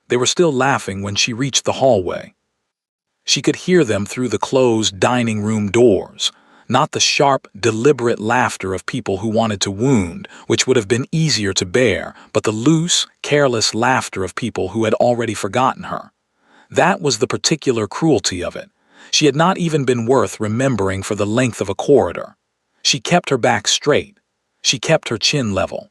They were still laughing when she reached the hallway. She could hear them through the closed dining room doors, not the sharp, deliberate laughter of people who wanted to wound, which would have been easier to bear, but the loose, careless laughter of people who had already forgotten her. That was the particular cruelty of it. She had not even been worth remembering for the length of a corridor. She kept her back straight. She kept her chin level.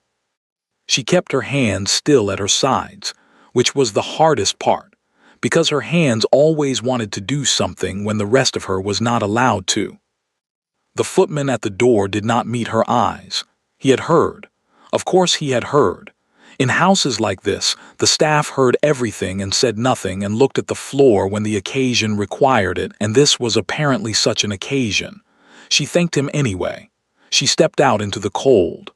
She kept her hands still at her sides, which was the hardest part, because her hands always wanted to do something when the rest of her was not allowed to. The footman at the door did not meet her eyes. He had heard. Of course he had heard. In houses like this, the staff heard everything and said nothing and looked at the floor when the occasion required it, and this was apparently such an occasion. She thanked him anyway. She stepped out into the cold.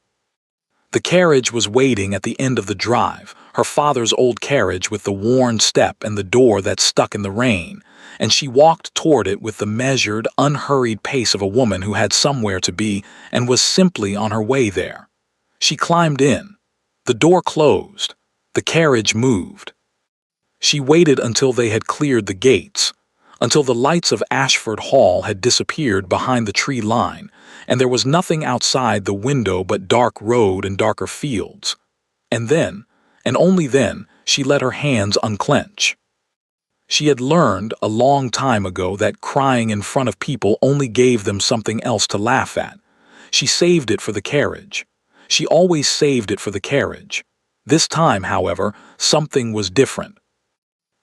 The carriage was waiting at the end of the drive, her father's old carriage with the worn step and the door that stuck in the rain, and she walked toward it with the measured, unhurried pace of a woman who had somewhere to be and was simply on her way there. She climbed in. The door closed. The carriage moved. She waited until they had cleared the gates, until the lights of Ashford Hall had disappeared behind the tree line, and there was nothing outside the window but dark road and darker fields. And then, and only then, she let her hands unclench. She had learned a long time ago that crying in front of people only gave them something else to laugh at. She saved it for the carriage. She always saved it for the carriage. This time, however, something was different.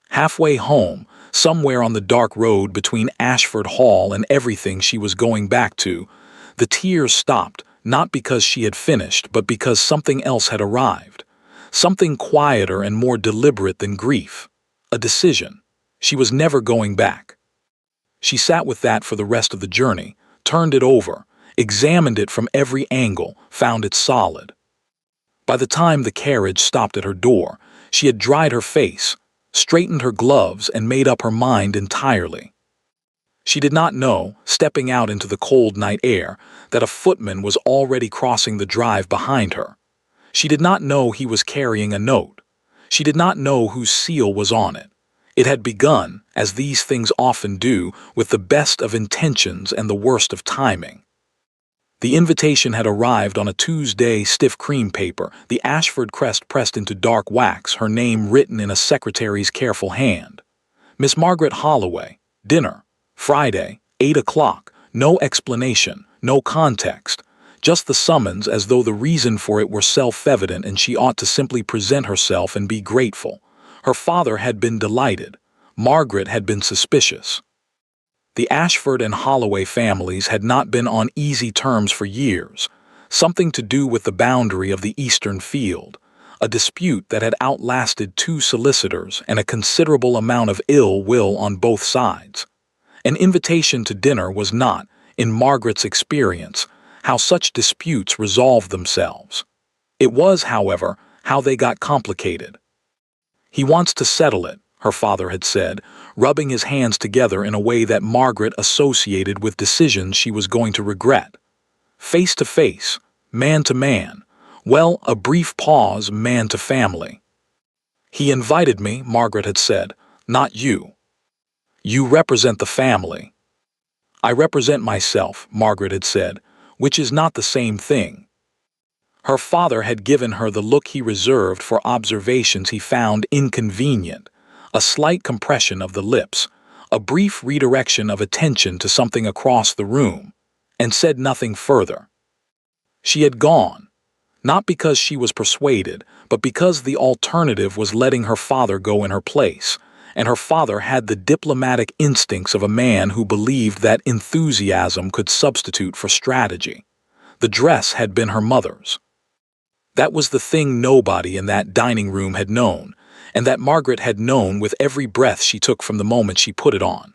Halfway home, somewhere on the dark road between Ashford Hall and everything she was going back to, the tears stopped, not because she had finished, but because something else had arrived. Something quieter and more deliberate than grief. A decision. She was never going back. She sat with that for the rest of the journey, turned it over, examined it from every angle, found it solid. By the time the carriage stopped at her door, she had dried her face, straightened her gloves, and made up her mind entirely. She did not know, stepping out into the cold night air, that a footman was already crossing the drive behind her. She did not know he was carrying a note. She did not know whose seal was on it. It had begun, as these things often do, with the best of intentions and the worst of timing. The invitation had arrived on a Tuesday stiff cream paper, the Ashford crest pressed into dark wax, her name written in a secretary's careful hand. Miss Margaret Holloway, dinner, Friday, 8 o'clock, no explanation, no context, just the summons as though the reason for it were self-evident and she ought to simply present herself and be grateful. Her father had been delighted. Margaret had been suspicious. The Ashford and Holloway families had not been on easy terms for years, something to do with the boundary of the eastern field, a dispute that had outlasted 2 solicitors and a considerable amount of ill will on both sides. An invitation to dinner was not, in Margaret's experience, how such disputes resolved themselves. It was, however, how they got complicated. "He wants to settle it," her father had said, rubbing his hands together in a way that Margaret associated with decisions she was going to regret. Face to face, man to man, well, a brief pause, man to family. "He invited me," Margaret had said, "not you. You represent the family." "I represent myself," Margaret had said, "which is not the same thing." Her father had given her the look he reserved for observations he found inconvenient, a slight compression of the lips, a brief redirection of attention to something across the room, and said nothing further. She had gone, not because she was persuaded, but because the alternative was letting her father go in her place, and her father had the diplomatic instincts of a man who believed that enthusiasm could substitute for strategy. The dress had been her mother's. That was the thing nobody in that dining room had known, and that Margaret had known with every breath she took from the moment she put it on.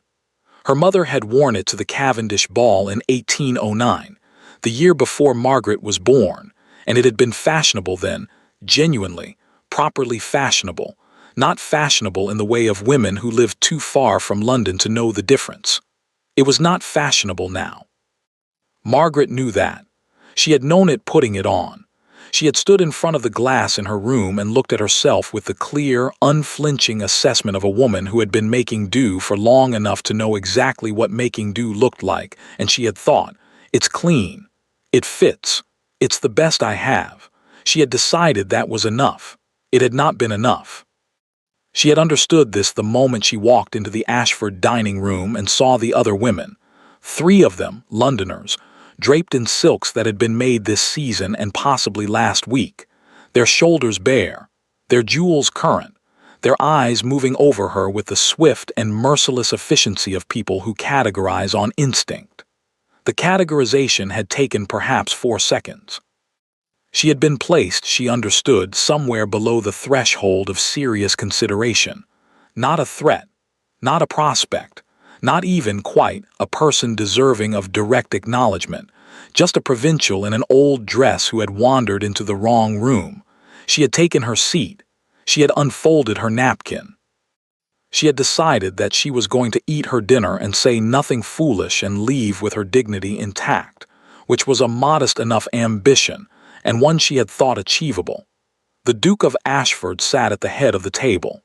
Her mother had worn it to the Cavendish ball in 1809, the year before Margaret was born, and it had been fashionable then, genuinely, properly fashionable, not fashionable in the way of women who lived too far from London to know the difference. It was not fashionable now. Margaret knew that. She had known it putting it on. She had stood in front of the glass in her room and looked at herself with the clear, unflinching assessment of a woman who had been making do for long enough to know exactly what making do looked like, and she had thought, "It's clean. It fits. It's the best I have." She had decided that was enough. It had not been enough. She had understood this the moment she walked into the Ashford dining room and saw the other women. 3 of them, Londoners, draped in silks that had been made this season and possibly last week, their shoulders bare, their jewels current, their eyes moving over her with the swift and merciless efficiency of people who categorize on instinct. The categorization had taken perhaps 4 seconds. She had been placed, she understood, somewhere below the threshold of serious consideration. Not a threat, not a prospect, not even quite a person deserving of direct acknowledgement, just a provincial in an old dress who had wandered into the wrong room. She had taken her seat. She had unfolded her napkin. She had decided that she was going to eat her dinner and say nothing foolish and leave with her dignity intact, which was a modest enough ambition, and one she had thought achievable. The Duke of Ashford sat at the head of the table.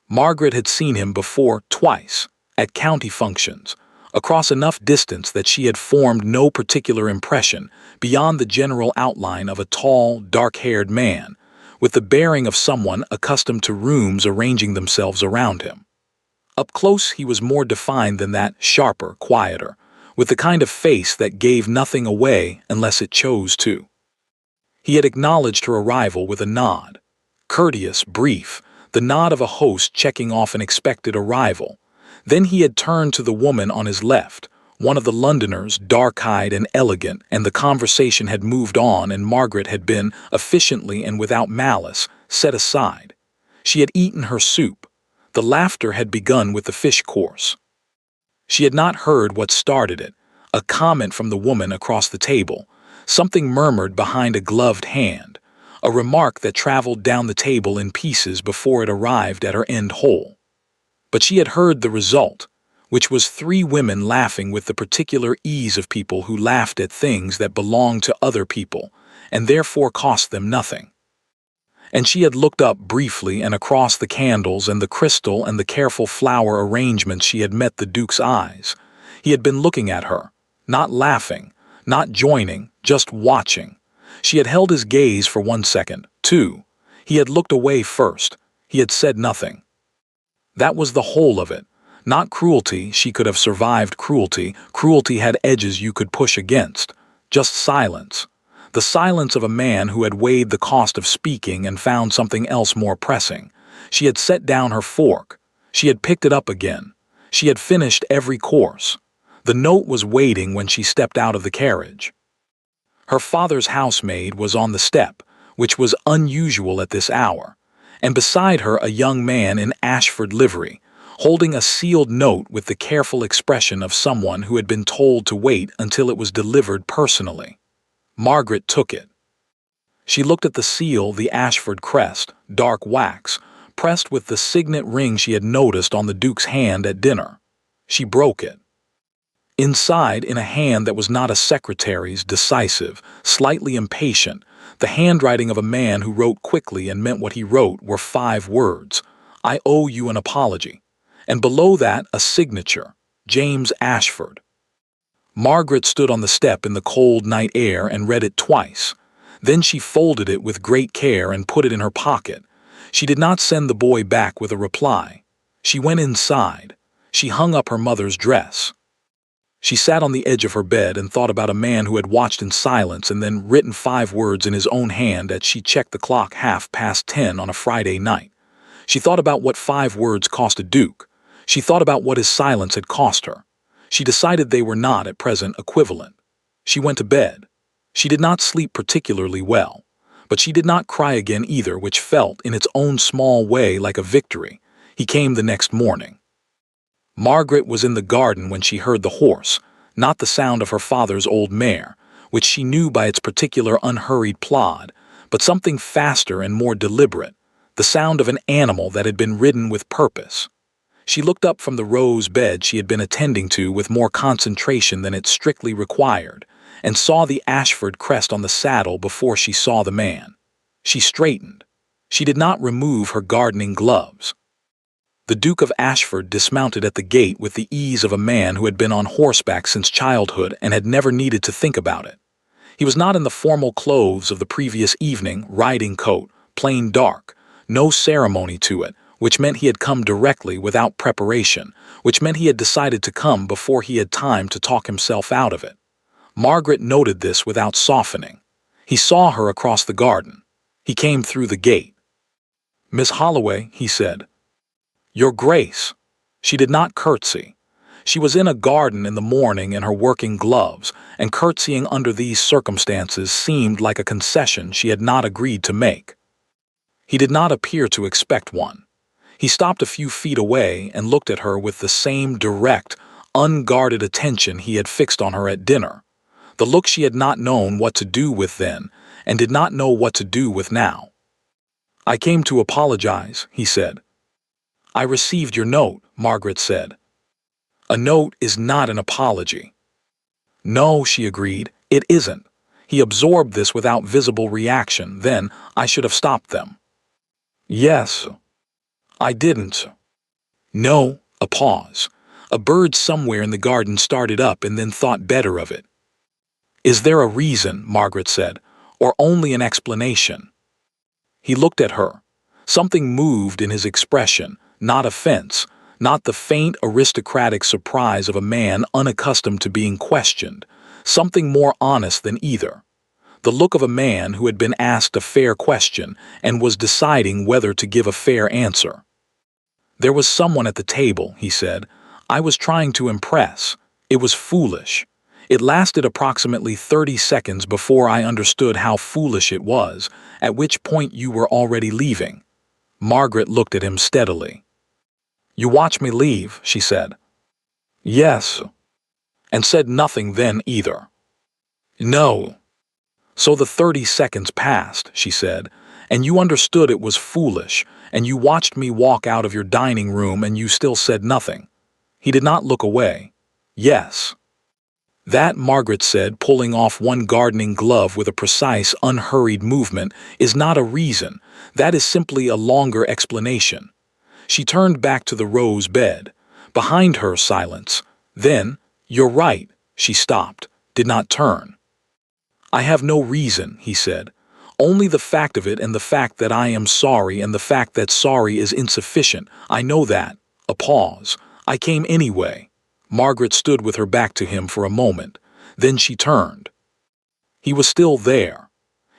Margaret had seen him before twice, at county functions, across enough distance that she had formed no particular impression beyond the general outline of a tall, dark-haired man, with the bearing of someone accustomed to rooms arranging themselves around him. Up close he was more defined than that, sharper, quieter, with the kind of face that gave nothing away unless it chose to. He had acknowledged her arrival with a nod, courteous, brief, the nod of a host checking off an expected arrival. Then he had turned to the woman on his left, one of the Londoners, dark-eyed and elegant, and the conversation had moved on, and Margaret had been, efficiently and without malice, set aside. She had eaten her soup. The laughter had begun with the fish course. She had not heard what started it, a comment from the woman across the table, something murmured behind a gloved hand, a remark that traveled down the table in pieces before it arrived at her end hole. But she had heard the result, which was 3 women laughing with the particular ease of people who laughed at things that belonged to other people, and therefore cost them nothing. And she had looked up briefly, and across the candles and the crystal and the careful flower arrangements she had met the Duke's eyes. He had been looking at her, not laughing, not joining, just watching. She had held his gaze for 1 second, 2. He had looked away first. He had said nothing. That was the whole of it. Not cruelty, she could have survived cruelty. Cruelty had edges you could push against. Just silence. The silence of a man who had weighed the cost of speaking and found something else more pressing. She had set down her fork. She had picked it up again. She had finished every course. The note was waiting when she stepped out of the carriage. Her father's housemaid was on the step, which was unusual at this hour, and beside her a young man in Ashford livery, holding a sealed note with the careful expression of someone who had been told to wait until it was delivered personally. Margaret took it. She looked at the seal, the Ashford crest, dark wax, pressed with the signet ring she had noticed on the Duke's hand at dinner. She broke it. Inside, in a hand that was not a secretary's, decisive, slightly impatient, the handwriting of a man who wrote quickly and meant what he wrote, were 5 words: "I owe you an apology," and below that a signature, "James Ashford." Margaret stood on the step in the cold night air and read it twice. Then she folded it with great care and put it in her pocket. She did not send the boy back with a reply. She went inside. She hung up her mother's dress. She sat on the edge of her bed and thought about a man who had watched in silence and then written 5 words in his own hand as she checked the clock 10:30 on a Friday night. She thought about what 5 words cost a duke. She thought about what his silence had cost her. She decided they were not, at present, equivalent. She went to bed. She did not sleep particularly well, but she did not cry again either, which felt, in its own small way, like a victory. He came the next morning. Margaret was in the garden when she heard the horse, not the sound of her father's old mare, which she knew by its particular unhurried plod, but something faster and more deliberate, the sound of an animal that had been ridden with purpose. She looked up from the rose bed she had been attending to with more concentration than it strictly required, and saw the Ashford crest on the saddle before she saw the man. She straightened. She did not remove her gardening gloves. The Duke of Ashford dismounted at the gate with the ease of a man who had been on horseback since childhood and had never needed to think about it. He was not in the formal clothes of the previous evening, riding coat, plain dark, no ceremony to it, which meant he had come directly without preparation, which meant he had decided to come before he had time to talk himself out of it. Margaret noted this without softening. He saw her across the garden. He came through the gate. "Miss Holloway," he said. "Your Grace." She did not curtsy. She was in a garden in the morning in her working gloves, and curtsying under these circumstances seemed like a concession she had not agreed to make. He did not appear to expect one. He stopped a few feet away and looked at her with the same direct, unguarded attention he had fixed on her at dinner, the look she had not known what to do with then, and did not know what to do with now. "I came to apologize," he said. "I received your note," Margaret said. "A note is not an apology." "No," she agreed, "it isn't." He absorbed this without visible reaction. "Then I should have stopped them." "Yes." "I didn't." "No." A pause. A bird somewhere in the garden started up and then thought better of it. "Is there a reason," Margaret said, "or only an explanation?" He looked at her. Something moved in his expression, not offense, not the faint aristocratic surprise of a man unaccustomed to being questioned, something more honest than either. The look of a man who had been asked a fair question and was deciding whether to give a fair answer. "There was someone at the table," he said. "I was trying to impress. It was foolish. It lasted approximately 30 seconds before I understood how foolish it was, at which point you were already leaving." Margaret looked at him steadily. "You watched me leave," she said. "Yes." "And said nothing then either?" "No." "So the 30 seconds passed," she said, "and you understood it was foolish, and you watched me walk out of your dining room and you still said nothing." He did not look away. "Yes." "That," Margaret said, pulling off one gardening glove with a precise, unhurried movement, "is not a reason. That is simply a longer explanation." She turned back to the rose bed. Behind her, silence. Then, "You're right." She stopped, did not turn. "I have no reason," he said. "Only the fact of it and the fact that I am sorry and the fact that sorry is insufficient. I know that." A pause. "I came anyway." Margaret stood with her back to him for a moment. Then she turned. He was still there.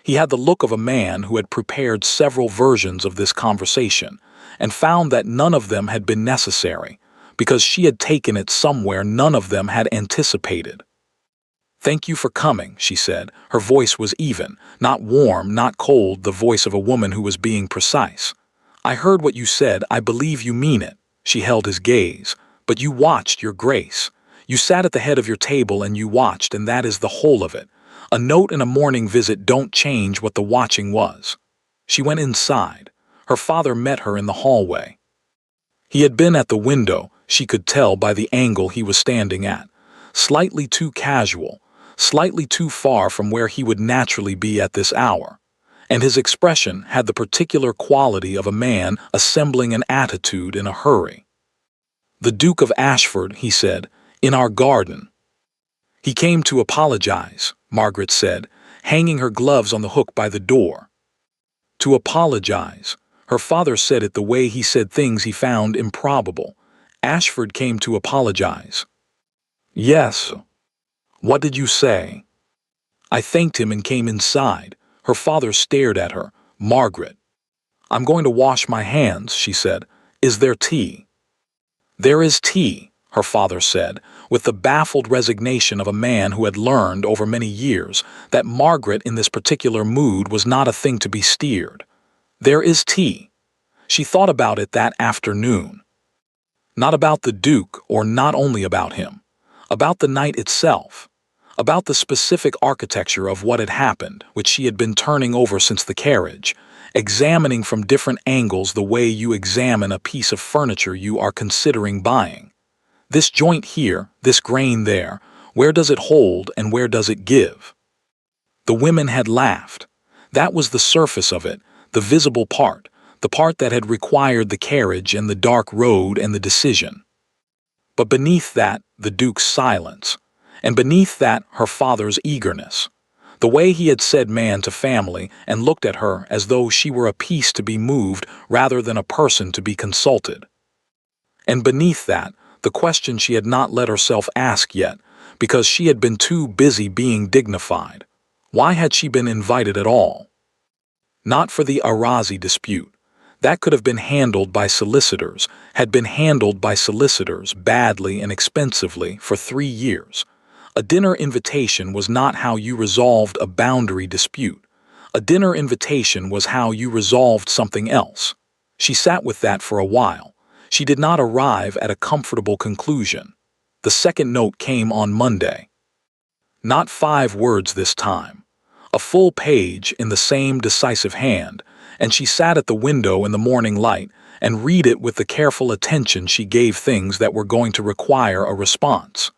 He had the look of a man who had prepared several versions of this conversation and found that none of them had been necessary, because she had taken it somewhere none of them had anticipated. "Thank you for coming," she said. Her voice was even, not warm, not cold, the voice of a woman who was being precise. "I heard what you said. I believe you mean it." She held his gaze. "But you watched, Your Grace. You sat at the head of your table and you watched, and that is the whole of it. A note and a morning visit don't change what the watching was." She went inside. Her father met her in the hallway. He had been at the window, she could tell by the angle he was standing at. Slightly too casual, slightly too far from where he would naturally be at this hour. And his expression had the particular quality of a man assembling an attitude in a hurry. "The Duke of Ashford," he said, "in our garden." "He came to apologize," Margaret said, hanging her gloves on the hook by the door. To apologize. Her father said it the way he said things he found improbable. Ashford came to apologize. "Yes." "What did you say?" "I thanked him and came inside." Her father stared at her. "Margaret." "I'm going to wash my hands," she said. "Is there tea?" "There is tea," her father said, with the baffled resignation of a man who had learned over many years that Margaret in this particular mood was not a thing to be steered. "There is tea." She thought about it that afternoon. Not about the Duke, or not only about him. About the night itself. About the specific architecture of what had happened, which she had been turning over since the carriage, examining from different angles the way you examine a piece of furniture you are considering buying. This joint here, this grain there, Where does it hold and where does it give? The women had laughed. That was the surface of it, the visible part, the part that had required the carriage and the dark road and the decision. But beneath that, the Duke's silence, and beneath that, her father's eagerness. The way he had said man to family and looked at her as though she were a piece to be moved rather than a person to be consulted. And beneath that, the question she had not let herself ask yet, because she had been too busy being dignified. Why had she been invited at all? Not for the Arazi dispute. That could have been handled by solicitors, had been handled by solicitors badly and expensively for 3 years. A dinner invitation was not how you resolved a boundary dispute. A dinner invitation was how you resolved something else. She sat with that for a while. She did not arrive at a comfortable conclusion. The second note came on Monday. Not 5 words this time. A full page in the same decisive hand, and she sat at the window in the morning light and read it with the careful attention she gave things that were going to require a response.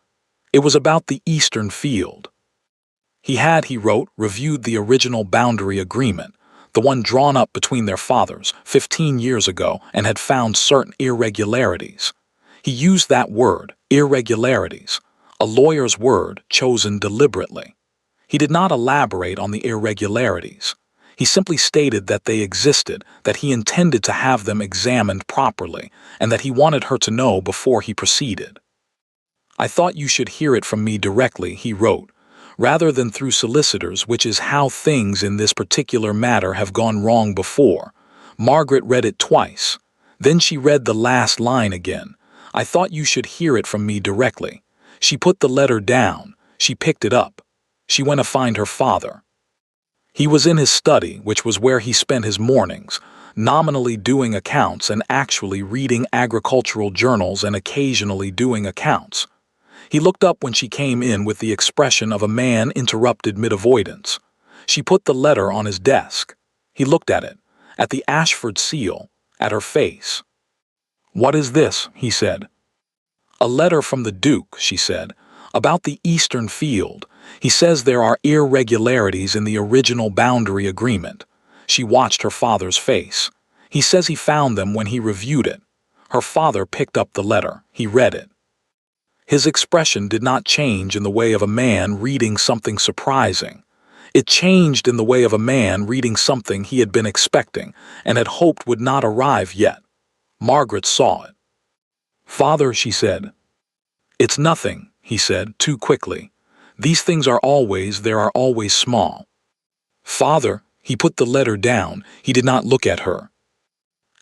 It was about the Eastern Field. He wrote, reviewed the original boundary agreement, the one drawn up between their fathers 15 years ago, and had found certain irregularities. He used that word, irregularities, a lawyer's word chosen deliberately. He did not elaborate on the irregularities. He simply stated that they existed, that he intended to have them examined properly, and that he wanted her to know before he proceeded. I thought you should hear it from me directly, he wrote, rather than through solicitors, which is how things in this particular matter have gone wrong before. Margaret read it twice. Then she read the last line again. I thought you should hear it from me directly. She put the letter down. She picked it up. She went to find her father. He was in his study, which was where he spent his mornings, nominally doing accounts and actually reading agricultural journals and occasionally doing accounts. He looked up when she came in with the expression of a man interrupted mid-avoidance. She put the letter on his desk. He looked at it, at the Ashford seal, at her face. What is this? He said. A letter from the Duke, she said, about the Eastern Field. He says there are irregularities in the original boundary agreement. She watched her father's face. He says he found them when he reviewed it. Her father picked up the letter. He read it. His expression did not change in the way of a man reading something surprising. It changed in the way of a man reading something he had been expecting and had hoped would not arrive yet. Margaret saw it. Father, she said. It's nothing, he said, too quickly. These things are always small. Father, he put the letter down. He did not look at her.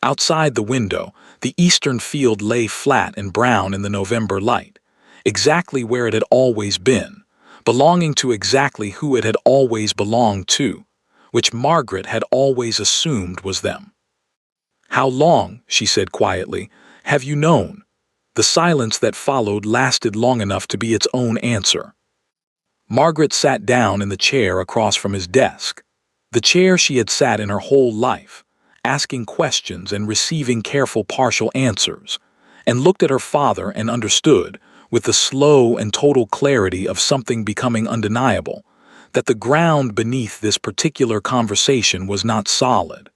Outside the window, the Eastern Field lay flat and brown in the November light, exactly where it had always been, belonging to exactly who it had always belonged to, which Margaret had always assumed was them. How long, she said quietly, have you known? The silence that followed lasted long enough to be its own answer. Margaret sat down in the chair across from his desk, the chair she had sat in her whole life, asking questions and receiving careful partial answers, and looked at her father and understood, with the slow and total clarity of something becoming undeniable, that the ground beneath this particular conversation was not solid.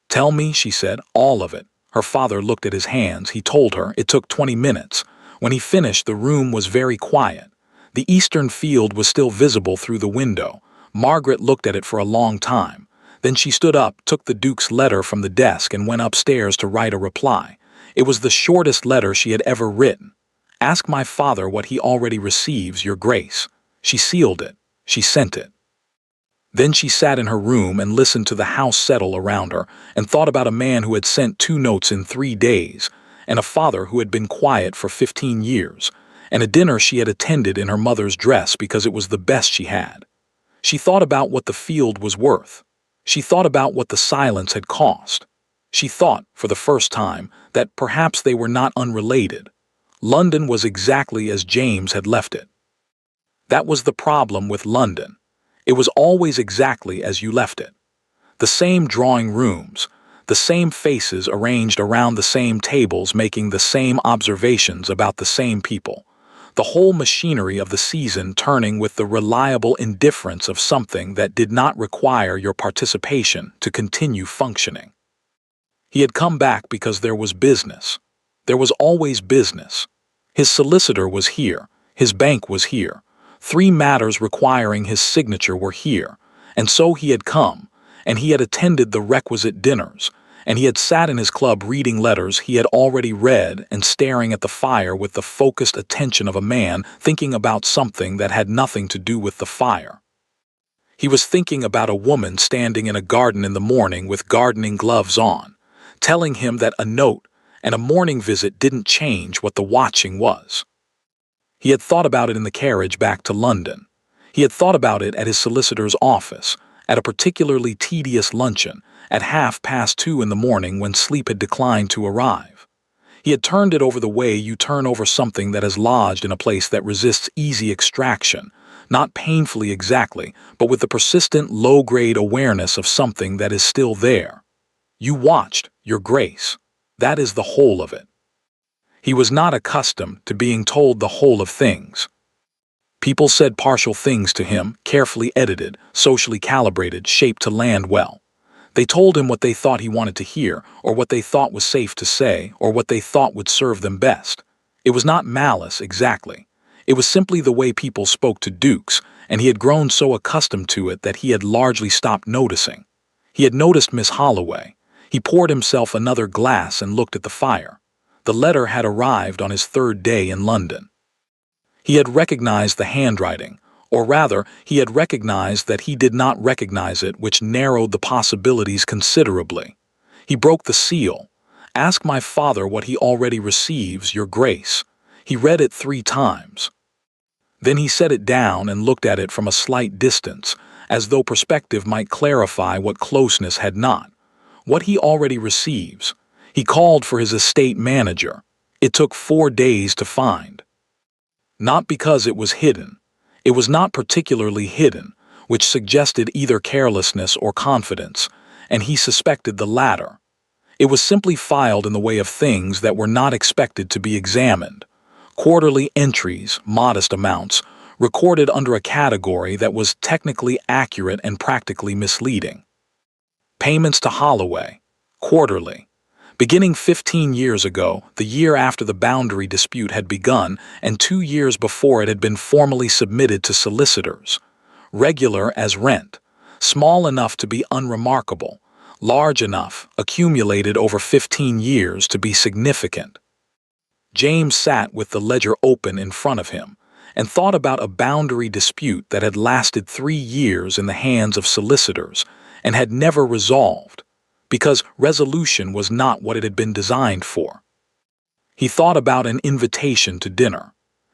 Tell me, she said, all of it. Her father looked at his hands. He told her. It took 20 minutes. When he finished, the room was very quiet. The Eastern Field was still visible through the window. Margaret looked at it for a long time. Then she stood up, took the Duke's letter from the desk, and went upstairs to write a reply. It was the shortest letter she had ever written. Ask my father what he already receives, Your Grace. She sealed it. She sent it. Then she sat in her room and listened to the house settle around her and thought about a man who had sent 2 notes in 3 days, and a father who had been quiet for 15 years, and a dinner she had attended in her mother's dress because it was the best she had. She thought about what the field was worth. She thought about what the silence had cost. She thought, for the first time, that perhaps they were not unrelated. London was exactly as James had left it. That was the problem with London. It was always exactly as you left it. The same drawing rooms, the same faces arranged around the same tables making the same observations about the same people, the whole machinery of the season turning with the reliable indifference of something that did not require your participation to continue functioning. He had come back because there was business. There was always business. His solicitor was here. His bank was here. 3 matters requiring his signature were here. And so he had come, and he had attended the requisite dinners, and he had sat in his club reading letters he had already read and staring at the fire with the focused attention of a man thinking about something that had nothing to do with the fire. He was thinking about a woman standing in a garden in the morning with gardening gloves on, telling him that a note and a morning visit didn't change what the watching was. He had thought about it in the carriage back to London. He had thought about it at his solicitor's office, at a particularly tedious luncheon, at 2:30 in the morning when sleep had declined to arrive. He had turned it over the way you turn over something that has lodged in a place that resists easy extraction, not painfully exactly, but with the persistent low-grade awareness of something that is still there. You watched, Your Grace. That is the whole of it. He was not accustomed to being told the whole of things. People said partial things to him, carefully edited, socially calibrated, shaped to land well. They told him what they thought he wanted to hear, or what they thought was safe to say, or what they thought would serve them best. It was not malice, exactly. It was simply the way people spoke to dukes, and he had grown so accustomed to it that he had largely stopped noticing. He had noticed Miss Holloway. He poured himself another glass and looked at the fire. The letter had arrived on his 3rd day in London. He had recognized the handwriting, or rather, he had recognized that he did not recognize it, which narrowed the possibilities considerably. He broke the seal. Ask my father what he already receives, Your Grace. He read it 3 times. Then he set it down and looked at it from a slight distance, as though perspective might clarify what closeness had not. What he already receives. He called for his estate manager. It took 4 days to find. Not because it was hidden. It was not particularly hidden, which suggested either carelessness or confidence, and he suspected the latter. It was simply filed in the way of things that were not expected to be examined. Quarterly entries, modest amounts, recorded under a category that was technically accurate and practically misleading. Payments to Holloway, quarterly. Beginning 15 years ago, the year after the boundary dispute had begun, and 2 years before it had been formally submitted to solicitors. Regular as rent, small enough to be unremarkable, large enough, accumulated over 15 years to be significant. James sat with the ledger open in front of him, and thought about a boundary dispute that had lasted 3 years in the hands of solicitors, and had never resolved, because resolution was not what it had been designed for. He thought about an invitation to dinner.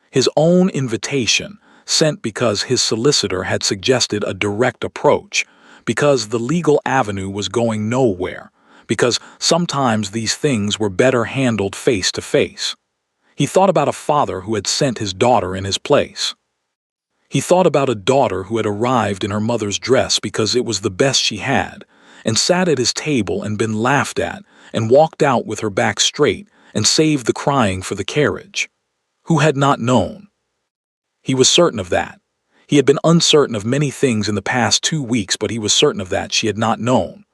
His own invitation, sent because his solicitor had suggested a direct approach, because the legal avenue was going nowhere, because sometimes these things were better handled face to face. He thought about a father who had sent his daughter in his place. He thought about a daughter who had arrived in her mother's dress because it was the best she had, and sat at his table and been laughed at, and walked out with her back straight, and saved the crying for the carriage. Who had not known? He was certain of that. He had been uncertain of many things in the past 2 weeks, but he was certain of that she had not known.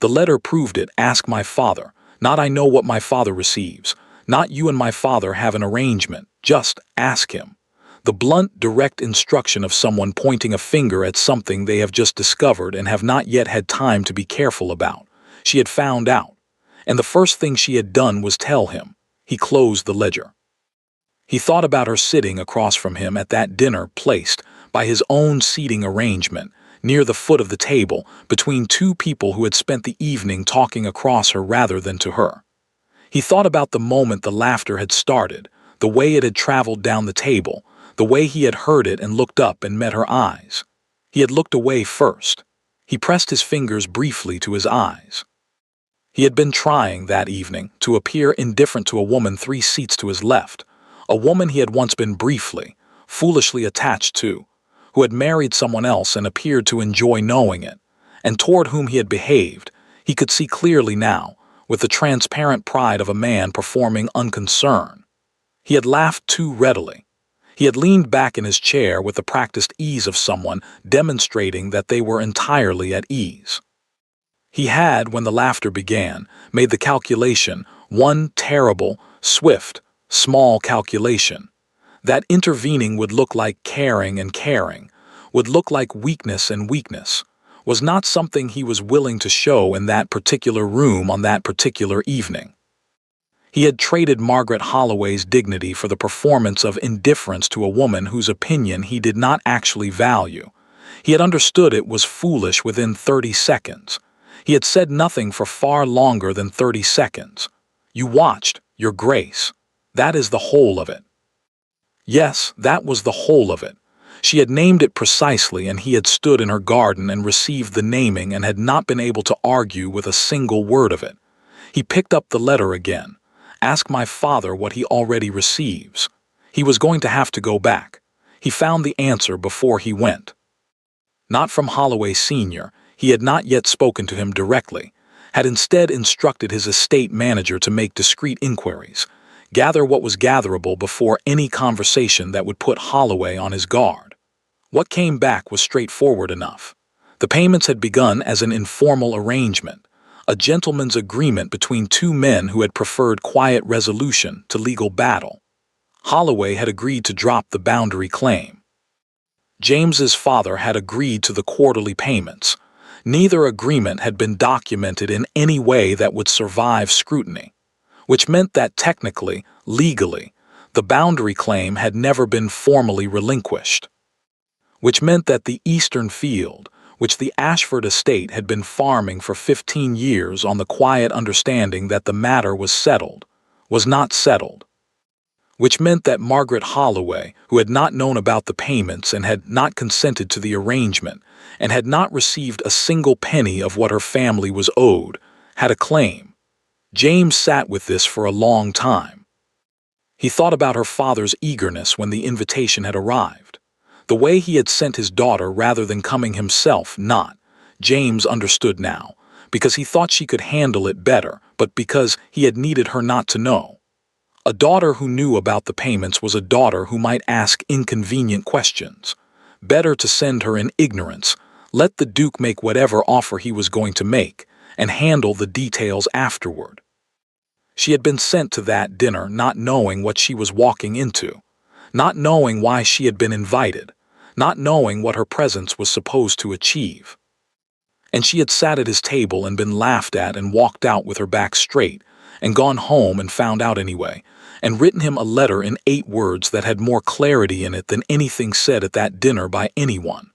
The letter proved it. Ask my father. Not I know what my father receives. Not you and my father have an arrangement. Just ask him. The blunt, direct instruction of someone pointing a finger at something they have just discovered and have not yet had time to be careful about. She had found out. And the first thing she had done was tell him. He closed the ledger. He thought about her sitting across from him at that dinner placed, by his own seating arrangement, near the foot of the table, between 2 people who had spent the evening talking across her rather than to her. He thought about the moment the laughter had started, the way it had traveled down the table, the way he had heard it and looked up and met her eyes. He had looked away first. He pressed his fingers briefly to his eyes. He had been trying, that evening, to appear indifferent to a woman 3 seats to his left, a woman he had once been briefly, foolishly attached to, who had married someone else and appeared to enjoy knowing it, and toward whom he had behaved, he could see clearly now, with the transparent pride of a man performing unconcern. He had laughed too readily. He had leaned back in his chair with the practiced ease of someone demonstrating that they were entirely at ease. He had, when the laughter began, made the calculation, one terrible, swift, small calculation. That intervening would look like caring and caring, would look like weakness and weakness, was not something he was willing to show in that particular room on that particular evening. He had traded Margaret Holloway's dignity for the performance of indifference to a woman whose opinion he did not actually value. He had understood it was foolish within 30 seconds. He had said nothing for far longer than 30 seconds. You watched, Your Grace. That is the whole of it. Yes, that was the whole of it. She had named it precisely, and he had stood in her garden and received the naming and had not been able to argue with a single word of it. He picked up the letter again. Ask my father what he already receives. He was going to have to go back. He found the answer before he went. Not from Holloway Sr., he had not yet spoken to him directly, had instead instructed his estate manager to make discreet inquiries, gather what was gatherable before any conversation that would put Holloway on his guard. What came back was straightforward enough. The payments had begun as an informal arrangement, a gentleman's agreement between two men who had preferred quiet resolution to legal battle. Holloway had agreed to drop the boundary claim. James's father had agreed to the quarterly payments. Neither agreement had been documented in any way that would survive scrutiny, which meant that technically, legally, the boundary claim had never been formally relinquished, which meant that the eastern field, which the Ashford estate had been farming for 15 years on the quiet understanding that the matter was settled, was not settled, which meant that Margaret Holloway, who had not known about the payments and had not consented to the arrangement, and had not received a single penny of what her family was owed, had a claim. James sat with this for a long time. He thought about her father's eagerness when the invitation had arrived. The way he had sent his daughter rather than coming himself, not, James understood now, because he thought she could handle it better, but because he had needed her not to know. A daughter who knew about the payments was a daughter who might ask inconvenient questions. Better to send her in ignorance, let the Duke make whatever offer he was going to make, and handle the details afterward. She had been sent to that dinner not knowing what she was walking into, not knowing why she had been invited, not knowing what her presence was supposed to achieve. And she had sat at his table and been laughed at and walked out with her back straight, and gone home and found out anyway, and written him a letter in 8 words that had more clarity in it than anything said at that dinner by anyone.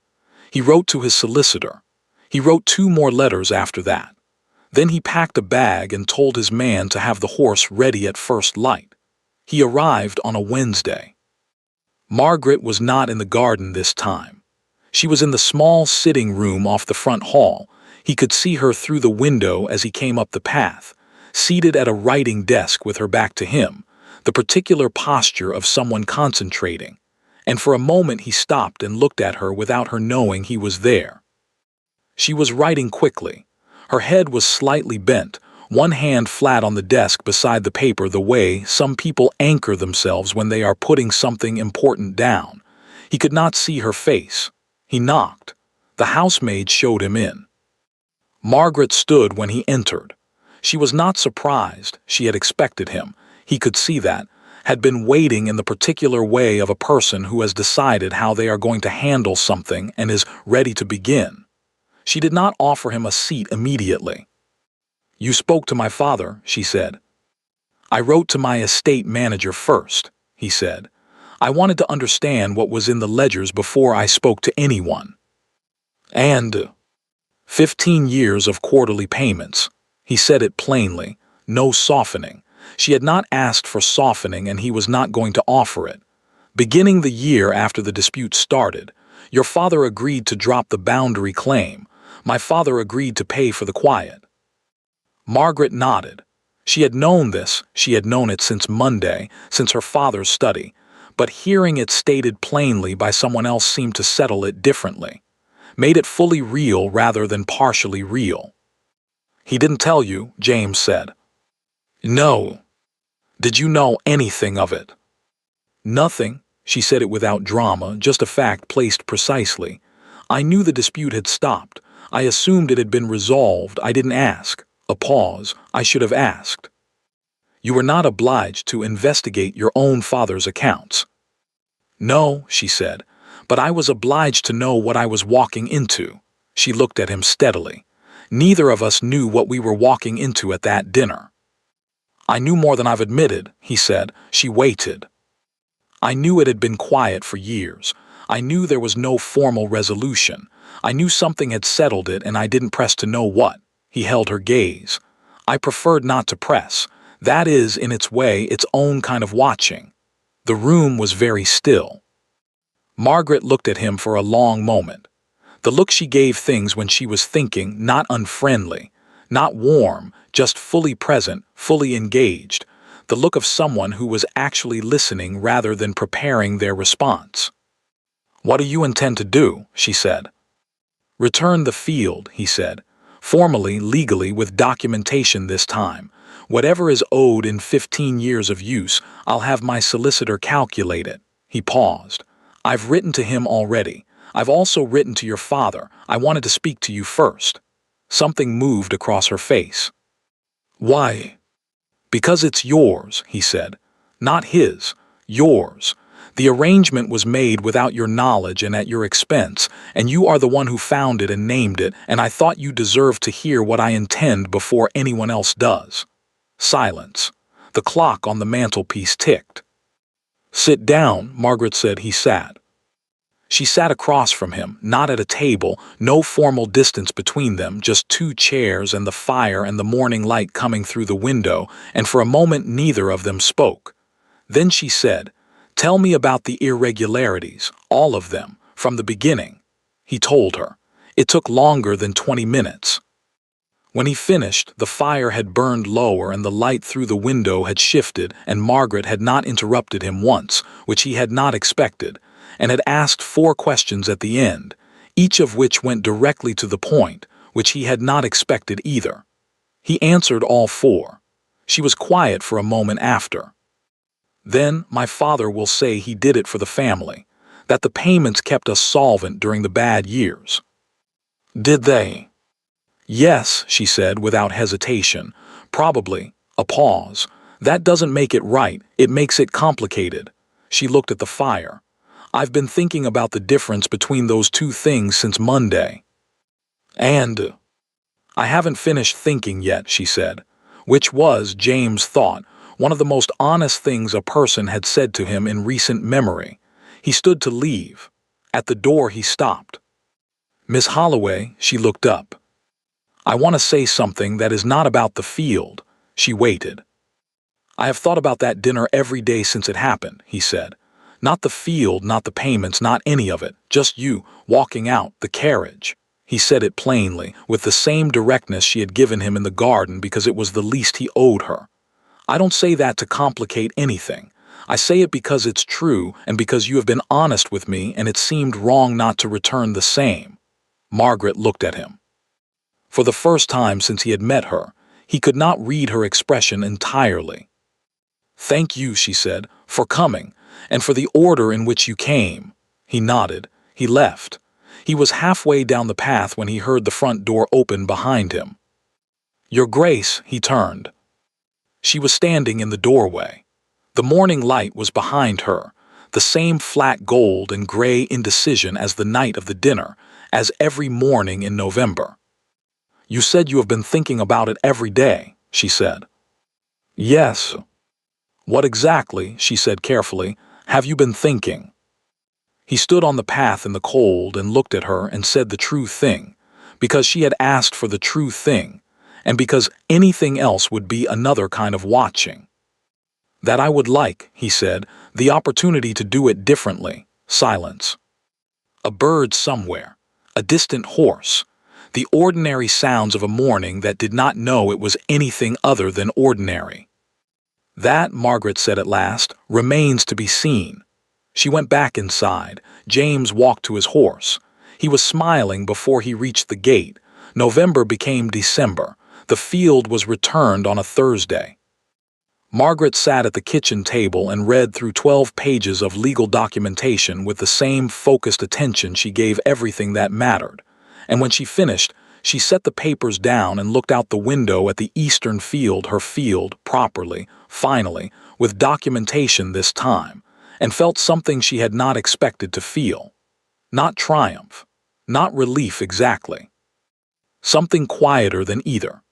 He wrote to his solicitor. He wrote 2 more letters after that. Then he packed a bag and told his man to have the horse ready at first light. He arrived on a Wednesday. Margaret was not in the garden this time. She was in the small sitting room off the front hall. He could see her through the window as he came up the path, seated at a writing desk with her back to him, the particular posture of someone concentrating, and for a moment he stopped and looked at her without her knowing he was there. She was writing quickly. Her head was slightly bent, one hand flat on the desk beside the paper the way some people anchor themselves when they are putting something important down. He could not see her face. He knocked. The housemaid showed him in. Margaret stood when he entered. She was not surprised. She had expected him. He could see that, had been waiting in the particular way of a person who has decided how they are going to handle something and is ready to begin. She did not offer him a seat immediately. "You spoke to my father," she said. "I wrote to my estate manager first," he said. "I wanted to understand what was in the ledgers before I spoke to anyone." And 15 years of quarterly payments. He said it plainly, no softening. She had not asked for softening and he was not going to offer it. Beginning the year after the dispute started, your father agreed to drop the boundary claim. My father agreed to pay for the quiet. Margaret nodded. She had known this, she had known it since Monday, since her father's study, but hearing it stated plainly by someone else seemed to settle it differently, made it fully real rather than partially real. "He didn't tell you," James said. "No." "Did you know anything of it?" "Nothing. She said it without drama, just a fact placed precisely. I knew the dispute had stopped. I assumed it had been resolved. I didn't ask. A pause. I should have asked. You were not obliged to investigate your own father's accounts. No, she said, but I was obliged to know what I was walking into. She looked at him steadily. Neither of us knew what we were walking into at that dinner. I knew more than I've admitted, he said. She waited. I knew it had been quiet for years. I knew there was no formal resolution. I knew something had settled it, and I didn't press to know what. He held her gaze. I preferred not to press. That is, in its way, its own kind of watching. The room was very still. Margaret looked at him for a long moment. The look she gave things when she was thinking, not unfriendly, not warm, just fully present, fully engaged. The look of someone who was actually listening rather than preparing their response. What do you intend to do? She said. Return the field, he said. Formally, legally, with documentation this time. Whatever is owed in 15 years of use, I'll have my solicitor calculate it. He paused. I've written to him already. I've also written to your father. I wanted to speak to you first. Something moved across her face. Why? Because it's yours, he said. Not his. Yours. The arrangement was made without your knowledge and at your expense, and you are the one who found it and named it, and I thought you deserved to hear what I intend before anyone else does. Silence. The clock on the mantelpiece ticked. Sit down, Margaret said. He sat. She sat across from him, not at a table, no formal distance between them, just two chairs and the fire and the morning light coming through the window, and for a moment neither of them spoke. Then she said, Tell me about the irregularities, all of them, from the beginning. He told her. It took longer than 20 minutes. When he finished, the fire had burned lower and the light through the window had shifted, and Margaret had not interrupted him once, which he had not expected, and had asked 4 questions at the end, each of which went directly to the point, which he had not expected either. He answered all 4. She was quiet for a moment after. Then my father will say he did it for the family, that the payments kept us solvent during the bad years. Did they? Yes, she said without hesitation. Probably. A pause. That doesn't make it right, it makes it complicated. She looked at the fire. I've been thinking about the difference between those 2 things since Monday. And I haven't finished thinking yet, she said, which was, James thought, one of the most honest things a person had said to him in recent memory. He stood to leave. At the door he stopped. Miss Holloway, she looked up. I want to say something that is not about the field. She waited. I have thought about that dinner every day since it happened, he said. Not the field, not the payments, not any of it. Just you, walking out, the carriage. He said it plainly, with the same directness she had given him in the garden because it was the least he owed her. I don't say that to complicate anything. I say it because it's true and because you have been honest with me and it seemed wrong not to return the same. Margaret looked at him. For the first time since he had met her, he could not read her expression entirely. Thank you, she said, for coming, and for the order in which you came. He nodded. He left. He was halfway down the path when he heard the front door open behind him. Your Grace, he turned. She was standing in the doorway. The morning light was behind her, the same flat gold and gray indecision as the night of the dinner, as every morning in November. You said you have been thinking about it every day, she said. Yes. What exactly, she said carefully, have you been thinking? He stood on the path in the cold and looked at her and said the true thing, because she had asked for the true thing, and because anything else would be another kind of watching. That I would like, he said, the opportunity to do it differently. Silence. A bird somewhere, a distant horse, the ordinary sounds of a morning that did not know it was anything other than ordinary. That, Margaret said at last, remains to be seen. She went back inside. James walked to his horse. He was smiling before he reached the gate. November became December. The field was returned on a Thursday. Margaret sat at the kitchen table and read through 12 pages of legal documentation with the same focused attention she gave everything that mattered. And when she finished, she set the papers down and looked out the window at the eastern field, her field, properly, finally, with documentation this time, and felt something she had not expected to feel. Not triumph, not relief exactly. Something quieter than either.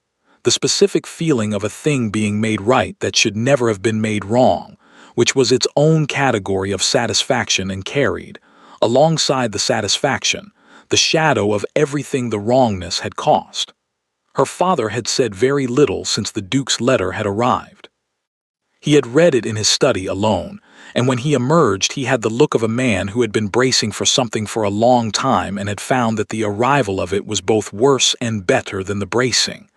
The specific feeling of a thing being made right that should never have been made wrong, which was its own category of satisfaction and carried, alongside the satisfaction, the shadow of everything the wrongness had cost. Her father had said very little since the Duke's letter had arrived. He had read it in his study alone, and when he emerged he had the look of a man who had been bracing for something for a long time and had found that the arrival of it was both worse and better than the bracing.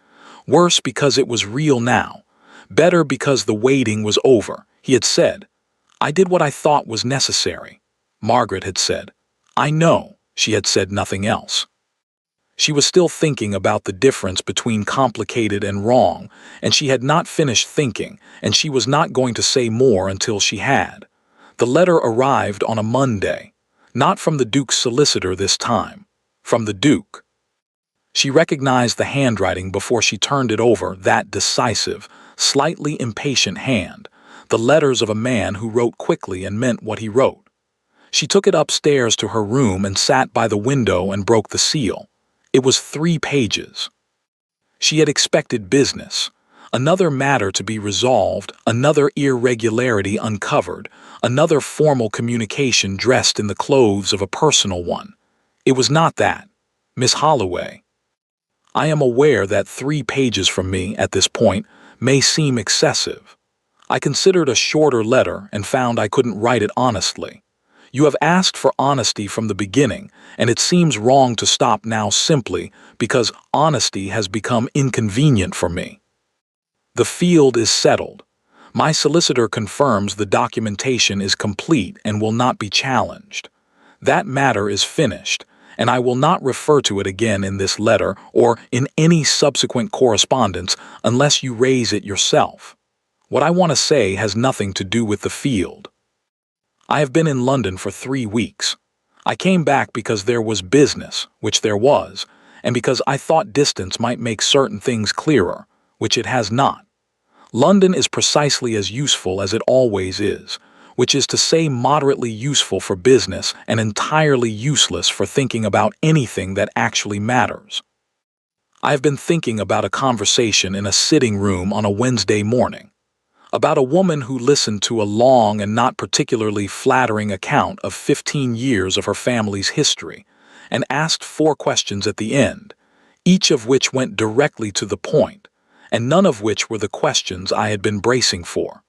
Worse because it was real now. Better because the waiting was over. He had said, "I did what I thought was necessary." Margaret had said, "I know." She had said nothing else. She was still thinking about the difference between complicated and wrong, and she had not finished thinking, and she was not going to say more until she had. The letter arrived on a Monday. Not from the Duke's solicitor this time. From the Duke. She recognized the handwriting before she turned it over, that decisive, slightly impatient hand, the letters of a man who wrote quickly and meant what he wrote. She took it upstairs to her room and sat by the window and broke the seal. It was 3 pages. She had expected business, another matter to be resolved, another irregularity uncovered, another formal communication dressed in the clothes of a personal one. It was not that. Miss Holloway. I am aware that 3 pages from me, at this point, may seem excessive. I considered a shorter letter and found I couldn't write it honestly. You have asked for honesty from the beginning, and it seems wrong to stop now simply because honesty has become inconvenient for me. The field is settled. My solicitor confirms the documentation is complete and will not be challenged. That matter is finished, and I will not refer to it again in this letter or in any subsequent correspondence unless you raise it yourself. What I want to say has nothing to do with the field. I have been in London for 3 weeks. I came back because there was business, which there was, and because I thought distance might make certain things clearer, which it has not. London is precisely as useful as it always is, which is to say moderately useful for business and entirely useless for thinking about anything that actually matters. I have been thinking about a conversation in a sitting room on a Wednesday morning, about a woman who listened to a long and not particularly flattering account of 15 years of her family's history, and asked 4 questions at the end, each of which went directly to the point, and none of which were the questions I had been bracing for.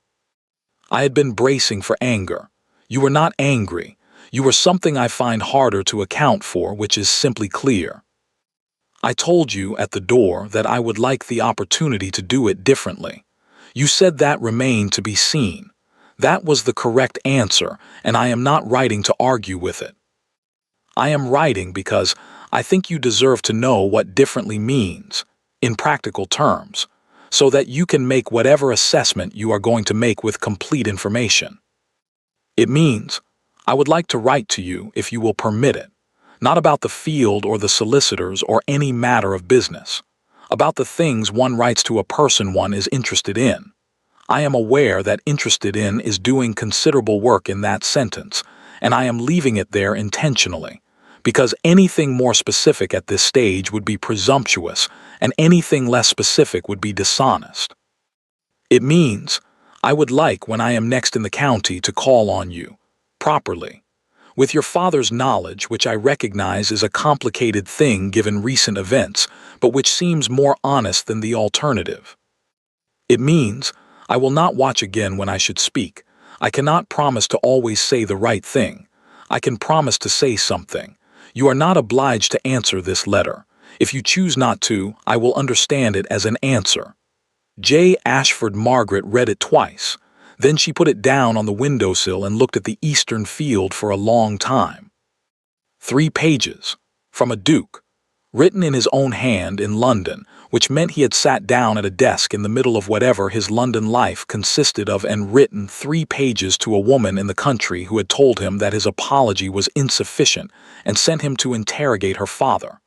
I had been bracing for anger. You were not angry. You were something I find harder to account for, which is simply clear. I told you at the door that I would like the opportunity to do it differently. You said that remained to be seen. That was the correct answer, and I am not writing to argue with it. I am writing because I think you deserve to know what differently means, in practical terms, so that you can make whatever assessment you are going to make with complete information. It means I would like to write to you, if you will permit it, not about the field or the solicitors or any matter of business, about the things one writes to a person one is interested in. I am aware that interested in is doing considerable work in that sentence, and I am leaving it there intentionally, because anything more specific at this stage would be presumptuous, and anything less specific would be dishonest. It means I would like, when I am next in the county, to call on you, properly, with your father's knowledge, which I recognize is a complicated thing given recent events, but which seems more honest than the alternative. It means I will not watch again when I should speak. I cannot promise to always say the right thing. I can promise to say something. You are not obliged to answer this letter. If you choose not to, I will understand it as an answer. J. Ashford. Margaret read it twice. Then she put it down on the windowsill and looked at the eastern field for a long time. 3 pages. From a duke. written in his own hand in London, which meant he had sat down at a desk in the middle of whatever his London life consisted of and written 3 pages to a woman in the country who had told him that his apology was insufficient and sent him to interrogate her father.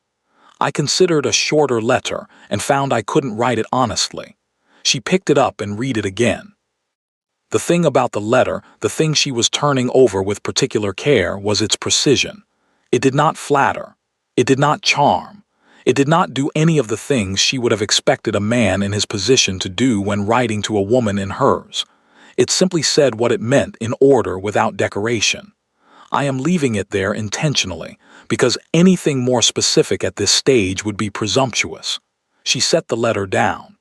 I considered a shorter letter and found I couldn't write it honestly. She picked it up and read it again. The thing about the letter, the thing she was turning over with particular care, was its precision. It did not flatter. It did not charm. It did not do any of the things she would have expected a man in his position to do when writing to a woman in hers. It simply said what it meant in order without decoration. I am leaving it there intentionally, because anything more specific at this stage would be presumptuous. She set the letter down.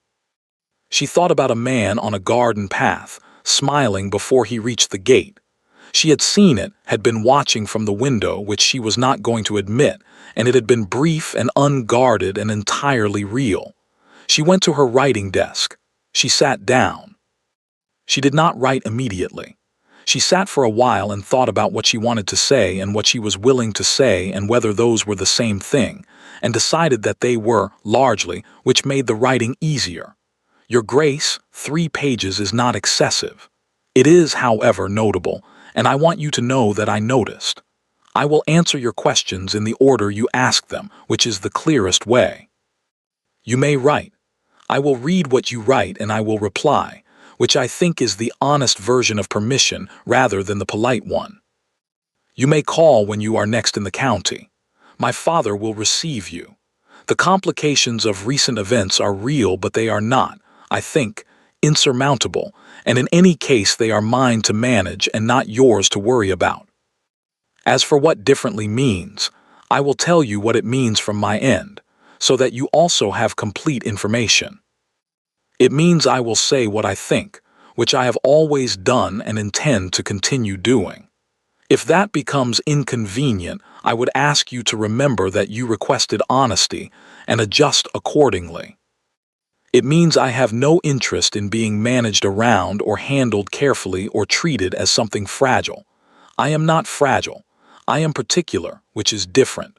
She thought about a man on a garden path, smiling before he reached the gate. She had seen it, had been watching from the window, which she was not going to admit, and it had been brief and unguarded and entirely real. She went to her writing desk. She sat down. She did not write immediately. She sat for a while and thought about what she wanted to say and what she was willing to say and whether those were the same thing, and decided that they were, largely, which made the writing easier. Your Grace, 3 pages is not excessive. It is, however, notable, and I want you to know that I noticed. I will answer your questions in the order you ask them, which is the clearest way. You may write. I will read what you write and I will reply, which I think is the honest version of permission rather than the polite one. You may call when you are next in the county. My father will receive you. The complications of recent events are real, but they are not, I think, insurmountable, and in any case they are mine to manage and not yours to worry about. As for what differently means, I will tell you what it means from my end, so that you also have complete information. It means I will say what I think, which I have always done and intend to continue doing. If that becomes inconvenient, I would ask you to remember that you requested honesty and adjust accordingly. It means I have no interest in being managed around or handled carefully or treated as something fragile. I am not fragile. I am particular, which is different.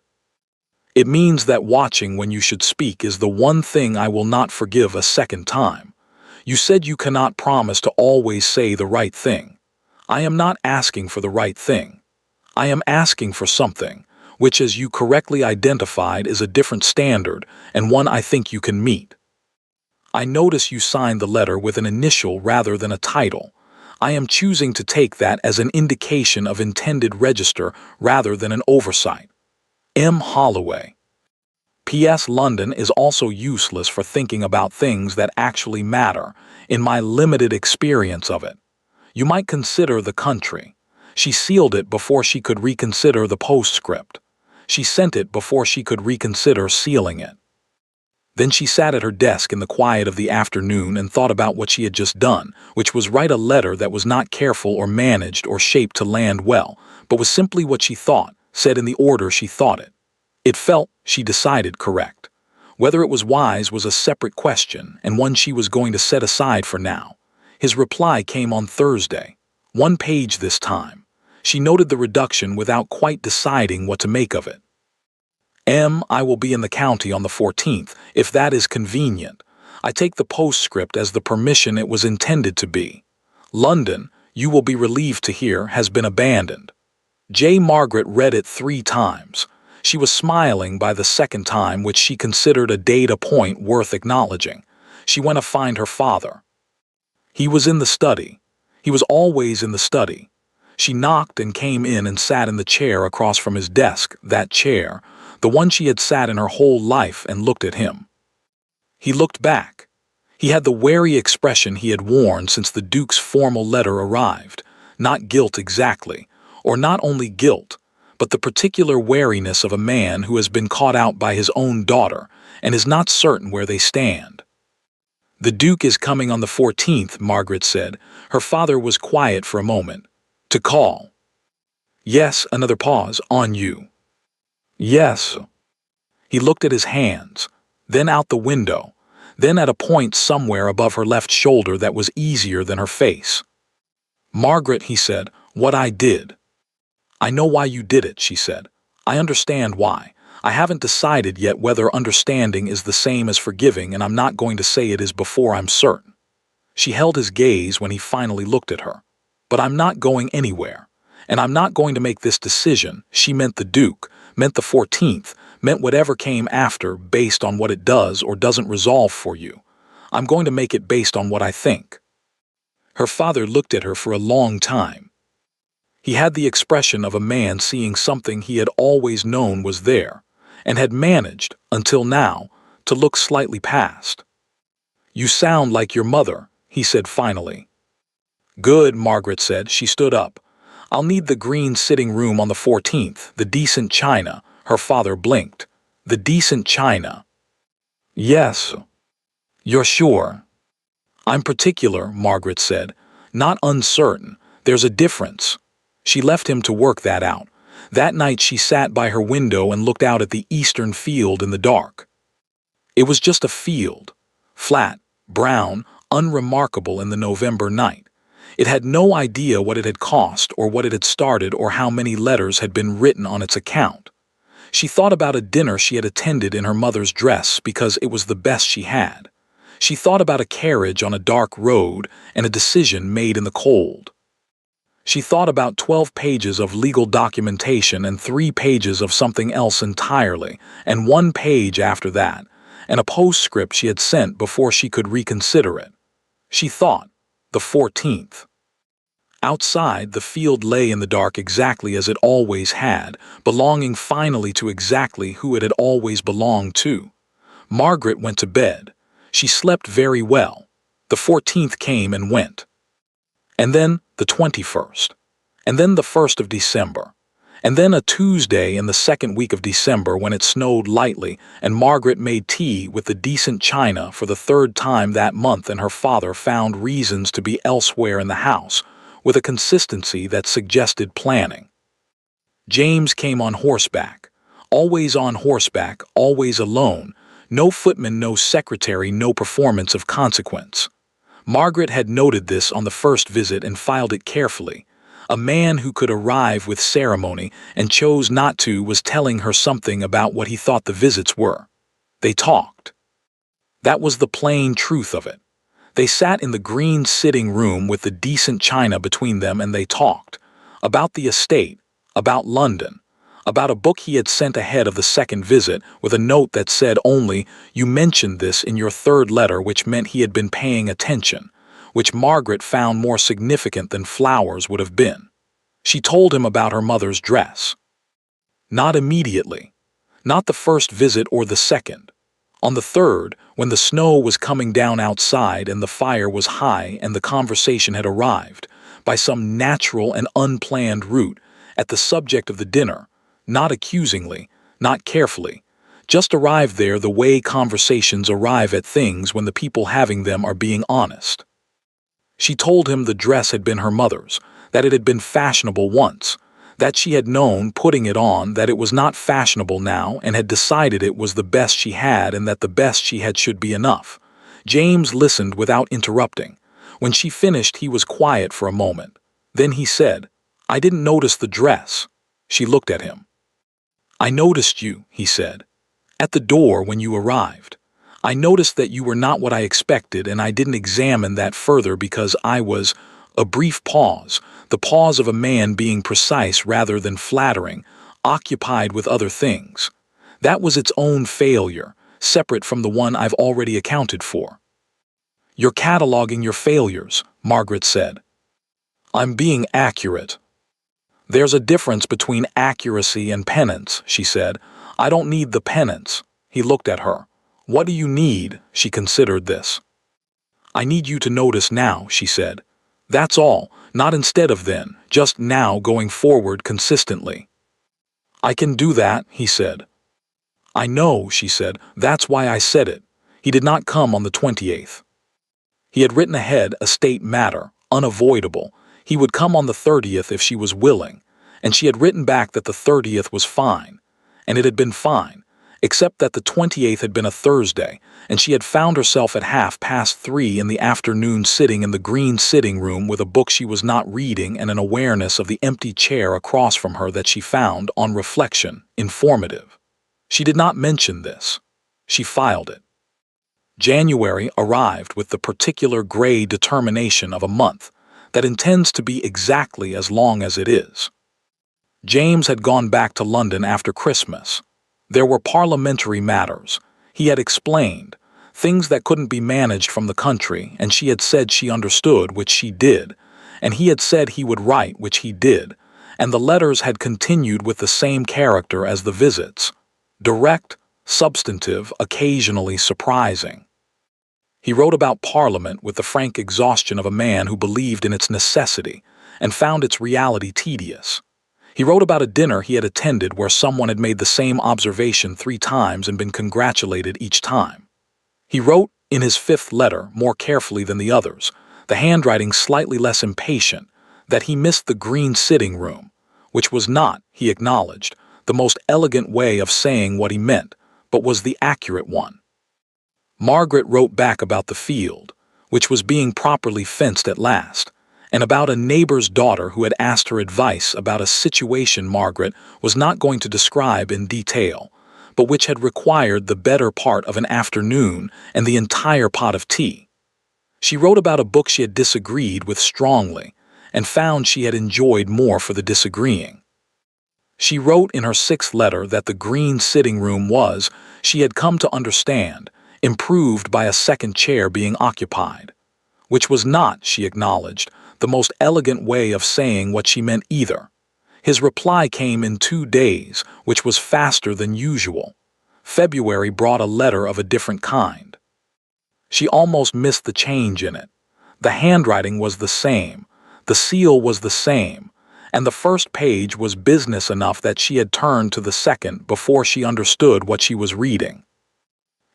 It means that watching when you should speak is the one thing I will not forgive a second time. You said you cannot promise to always say the right thing. I am not asking for the right thing. I am asking for something, which, as you correctly identified, is a different standard and one I think you can meet. I notice you signed the letter with an initial rather than a title. I am choosing to take that as an indication of intended register rather than an oversight. M. Holloway. P.S. London is also useless for thinking about things that actually matter, in my limited experience of it. You might consider the country. She sealed it before she could reconsider the postscript. She sent it before she could reconsider sealing it. Then she sat at her desk in the quiet of the afternoon and thought about what she had just done, which was write a letter that was not careful or managed or shaped to land well, but was simply what she thought, said in the order she thought it. It felt, she decided, correct. Whether it was wise was a separate question, and one she was going to set aside for now. His reply came on Thursday. 1 page this time. She noted the reduction without quite deciding what to make of it. M. I will be in the county on the 14th, if that is convenient. I take the postscript as the permission it was intended to be. London, you will be relieved to hear, has been abandoned. J. Margaret read it 3 times. She was smiling by the second time, which she considered a data point worth acknowledging. She went to find her father. He was in the study. He was always in the study. She knocked and came in and sat in the chair across from his desk, that chair, the one she had sat in her whole life, and looked at him. He looked back. He had the wary expression he had worn since the Duke's formal letter arrived, not guilt exactly, or not only guilt, but the particular wariness of a man who has been caught out by his own daughter and is not certain where they stand. The Duke is coming on the 14th, Margaret said. Her father was quiet for a moment. To call. Yes, another pause, on you. Yes. He looked at his hands, then out the window, then at a point somewhere above her left shoulder that was easier than her face. Margaret, he said, what I did. I know why you did it, she said. I understand why. I haven't decided yet whether understanding is the same as forgiving, and I'm not going to say it is before I'm certain. She held his gaze when he finally looked at her. But I'm not going anywhere. And I'm not going to make this decision. She meant the Duke, meant the 14th, meant whatever came after based on what it does or doesn't resolve for you. I'm going to make it based on what I think. Her father looked at her for a long time. He had the expression of a man seeing something he had always known was there, and had managed, until now, to look slightly past. "You sound like your mother," he said finally. "Good," Margaret said. She stood up. "I'll need the green sitting room on the 14th, the decent china." Her father blinked. "The decent china." "Yes." "You're sure?" "I'm particular," Margaret said. "Not uncertain. There's a difference." She left him to work that out. That night she sat by her window and looked out at the eastern field in the dark. It was just a field. Flat, brown, unremarkable in the November night. It had no idea what it had cost or what it had started or how many letters had been written on its account. She thought about a dinner she had attended in her mother's dress because it was the best she had. She thought about a carriage on a dark road and a decision made in the cold. She thought about 12 pages of legal documentation and 3 pages of something else entirely, and 1 page after that, and a postscript she had sent before she could reconsider it. She thought, the 14th. Outside, the field lay in the dark exactly as it always had, belonging finally to exactly who it had always belonged to. Margaret went to bed. She slept very well. The 14th came and went. And then the 21st. And then the 1st of December. And then a Tuesday in the second week of December when it snowed lightly, and Margaret made tea with the decent china for the 3rd time that month, and her father found reasons to be elsewhere in the house, with a consistency that suggested planning. James came on horseback. Always on horseback, always alone. No footman, no secretary, no performance of consequence. Margaret had noted this on the first visit and filed it carefully. A man who could arrive with ceremony and chose not to was telling her something about what he thought the visits were. They talked. That was the plain truth of it. They sat in the green sitting room with the decent china between them, and they talked. About the estate, about London, about a book he had sent ahead of the second visit with a note that said only, "You mentioned this in your 3rd letter," which meant he had been paying attention, which Margaret found more significant than flowers would have been. She told him about her mother's dress. Not immediately. Not the first visit or the second. On the 3rd, when the snow was coming down outside and the fire was high and the conversation had arrived, by some natural and unplanned route, at the subject of the dinner, not accusingly, not carefully, just arrived there the way conversations arrive at things when the people having them are being honest. She told him the dress had been her mother's, that it had been fashionable once, that she had known, putting it on, that it was not fashionable now and had decided it was the best she had and that the best she had should be enough. James listened without interrupting. When she finished, he was quiet for a moment. Then he said, "I didn't notice the dress." She looked at him. "I noticed you," he said, "at the door when you arrived. I noticed that you were not what I expected, and I didn't examine that further because I was—" A brief pause, the pause of a man being precise rather than flattering, occupied with other things. That was its own failure, separate from the one I've already accounted for. "You're cataloging your failures," Margaret said. "I'm being accurate." "There's a difference between accuracy and penance," she said. "I don't need the penance." He looked at her. "What do you need?" She considered this. "I need you to notice now," she said. "That's all, not instead of then, just now, going forward consistently." "I can do that," he said. "I know," she said. "That's why I said it." He did not come on the 28th. He had written ahead, a state matter, unavoidable. He would come on the 30th if she was willing, and she had written back that the 30th was fine, and it had been fine, except that the 28th had been a Thursday, and she had found herself at 3:30 in the afternoon sitting in the green sitting room with a book she was not reading and an awareness of the empty chair across from her that she found, on reflection, informative. She did not mention this. She filed it. January arrived with the particular gray determination of a month that intends to be exactly as long as it is. James had gone back to London after Christmas. There were parliamentary matters, he had explained, things that couldn't be managed from the country, and she had said she understood, which she did, and he had said he would write, which he did, and the letters had continued with the same character as the visits: direct, substantive, occasionally surprising. He wrote about Parliament with the frank exhaustion of a man who believed in its necessity and found its reality tedious. He wrote about a dinner he had attended where someone had made the same observation 3 times and been congratulated each time. He wrote, in his 5th letter, more carefully than the others, the handwriting slightly less impatient, that he missed the green sitting room, which was not, he acknowledged, the most elegant way of saying what he meant, but was the accurate one. Margaret wrote back about the field, which was being properly fenced at last, and about a neighbor's daughter who had asked her advice about a situation Margaret was not going to describe in detail, but which had required the better part of an afternoon and the entire pot of tea. She wrote about a book she had disagreed with strongly, and found she had enjoyed more for the disagreeing. She wrote in her 6th letter that the green sitting room was, she had come to understand, improved by a second chair being occupied, which was not, she acknowledged, the most elegant way of saying what she meant either. His reply came in 2 days, which was faster than usual. February brought a letter of a different kind. She almost missed the change in it. The handwriting was the same, the seal was the same, and the first page was business enough that she had turned to the second before she understood what she was reading.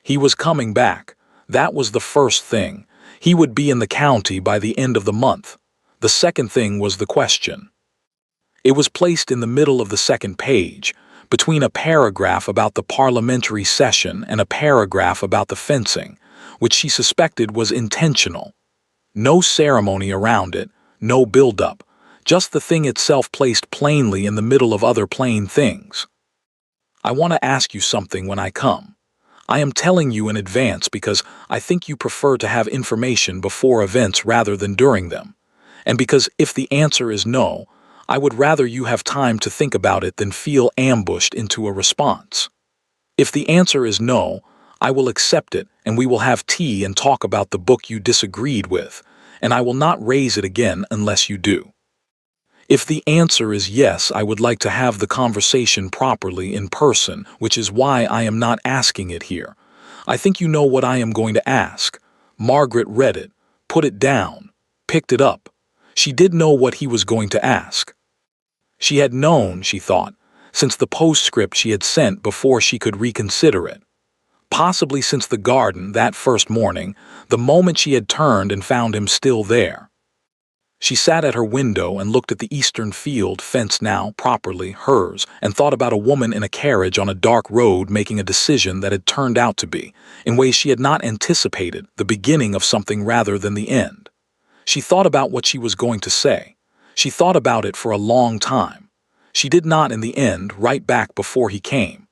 He was coming back. That was the first thing. He would be in the county by the end of the month. The second thing was the question. It was placed in the middle of the 2nd page, between a paragraph about the parliamentary session and a paragraph about the fencing, which she suspected was intentional. No ceremony around it, no build-up, just the thing itself placed plainly in the middle of other plain things. I want to ask you something when I come. I am telling you in advance because I think you prefer to have information before events rather than during them, and because if the answer is no, I would rather you have time to think about it than feel ambushed into a response. If the answer is no, I will accept it and we will have tea and talk about the book you disagreed with, and I will not raise it again unless you do. If the answer is yes, I would like to have the conversation properly in person, which is why I am not asking it here. I think you know what I am going to ask. Margaret read it, put it down, picked it up. She did know what he was going to ask. She had known, she thought, since the postscript she had sent before she could reconsider it. Possibly since the garden that first morning, the moment she had turned and found him still there. She sat at her window and looked at the eastern field, fenced now, properly, hers, and thought about a woman in a carriage on a dark road making a decision that had turned out to be, in ways she had not anticipated, the beginning of something rather than the end. She thought about what she was going to say. She thought about it for a long time. She did not, in the end, write back before he came.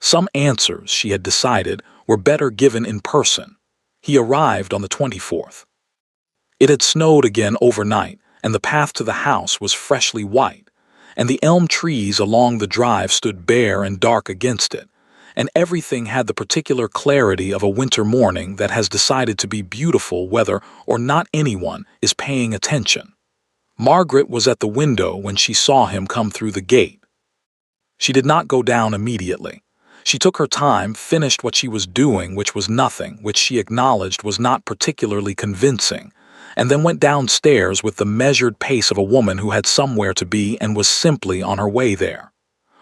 Some answers, she had decided, were better given in person. He arrived on the 24th. It had snowed again overnight, and the path to the house was freshly white, and the elm trees along the drive stood bare and dark against it, and everything had the particular clarity of a winter morning that has decided to be beautiful whether or not anyone is paying attention. Margaret was at the window when she saw him come through the gate. She did not go down immediately. She took her time, finished what she was doing, which was nothing, which she acknowledged was not particularly convincing, and then went downstairs with the measured pace of a woman who had somewhere to be and was simply on her way there.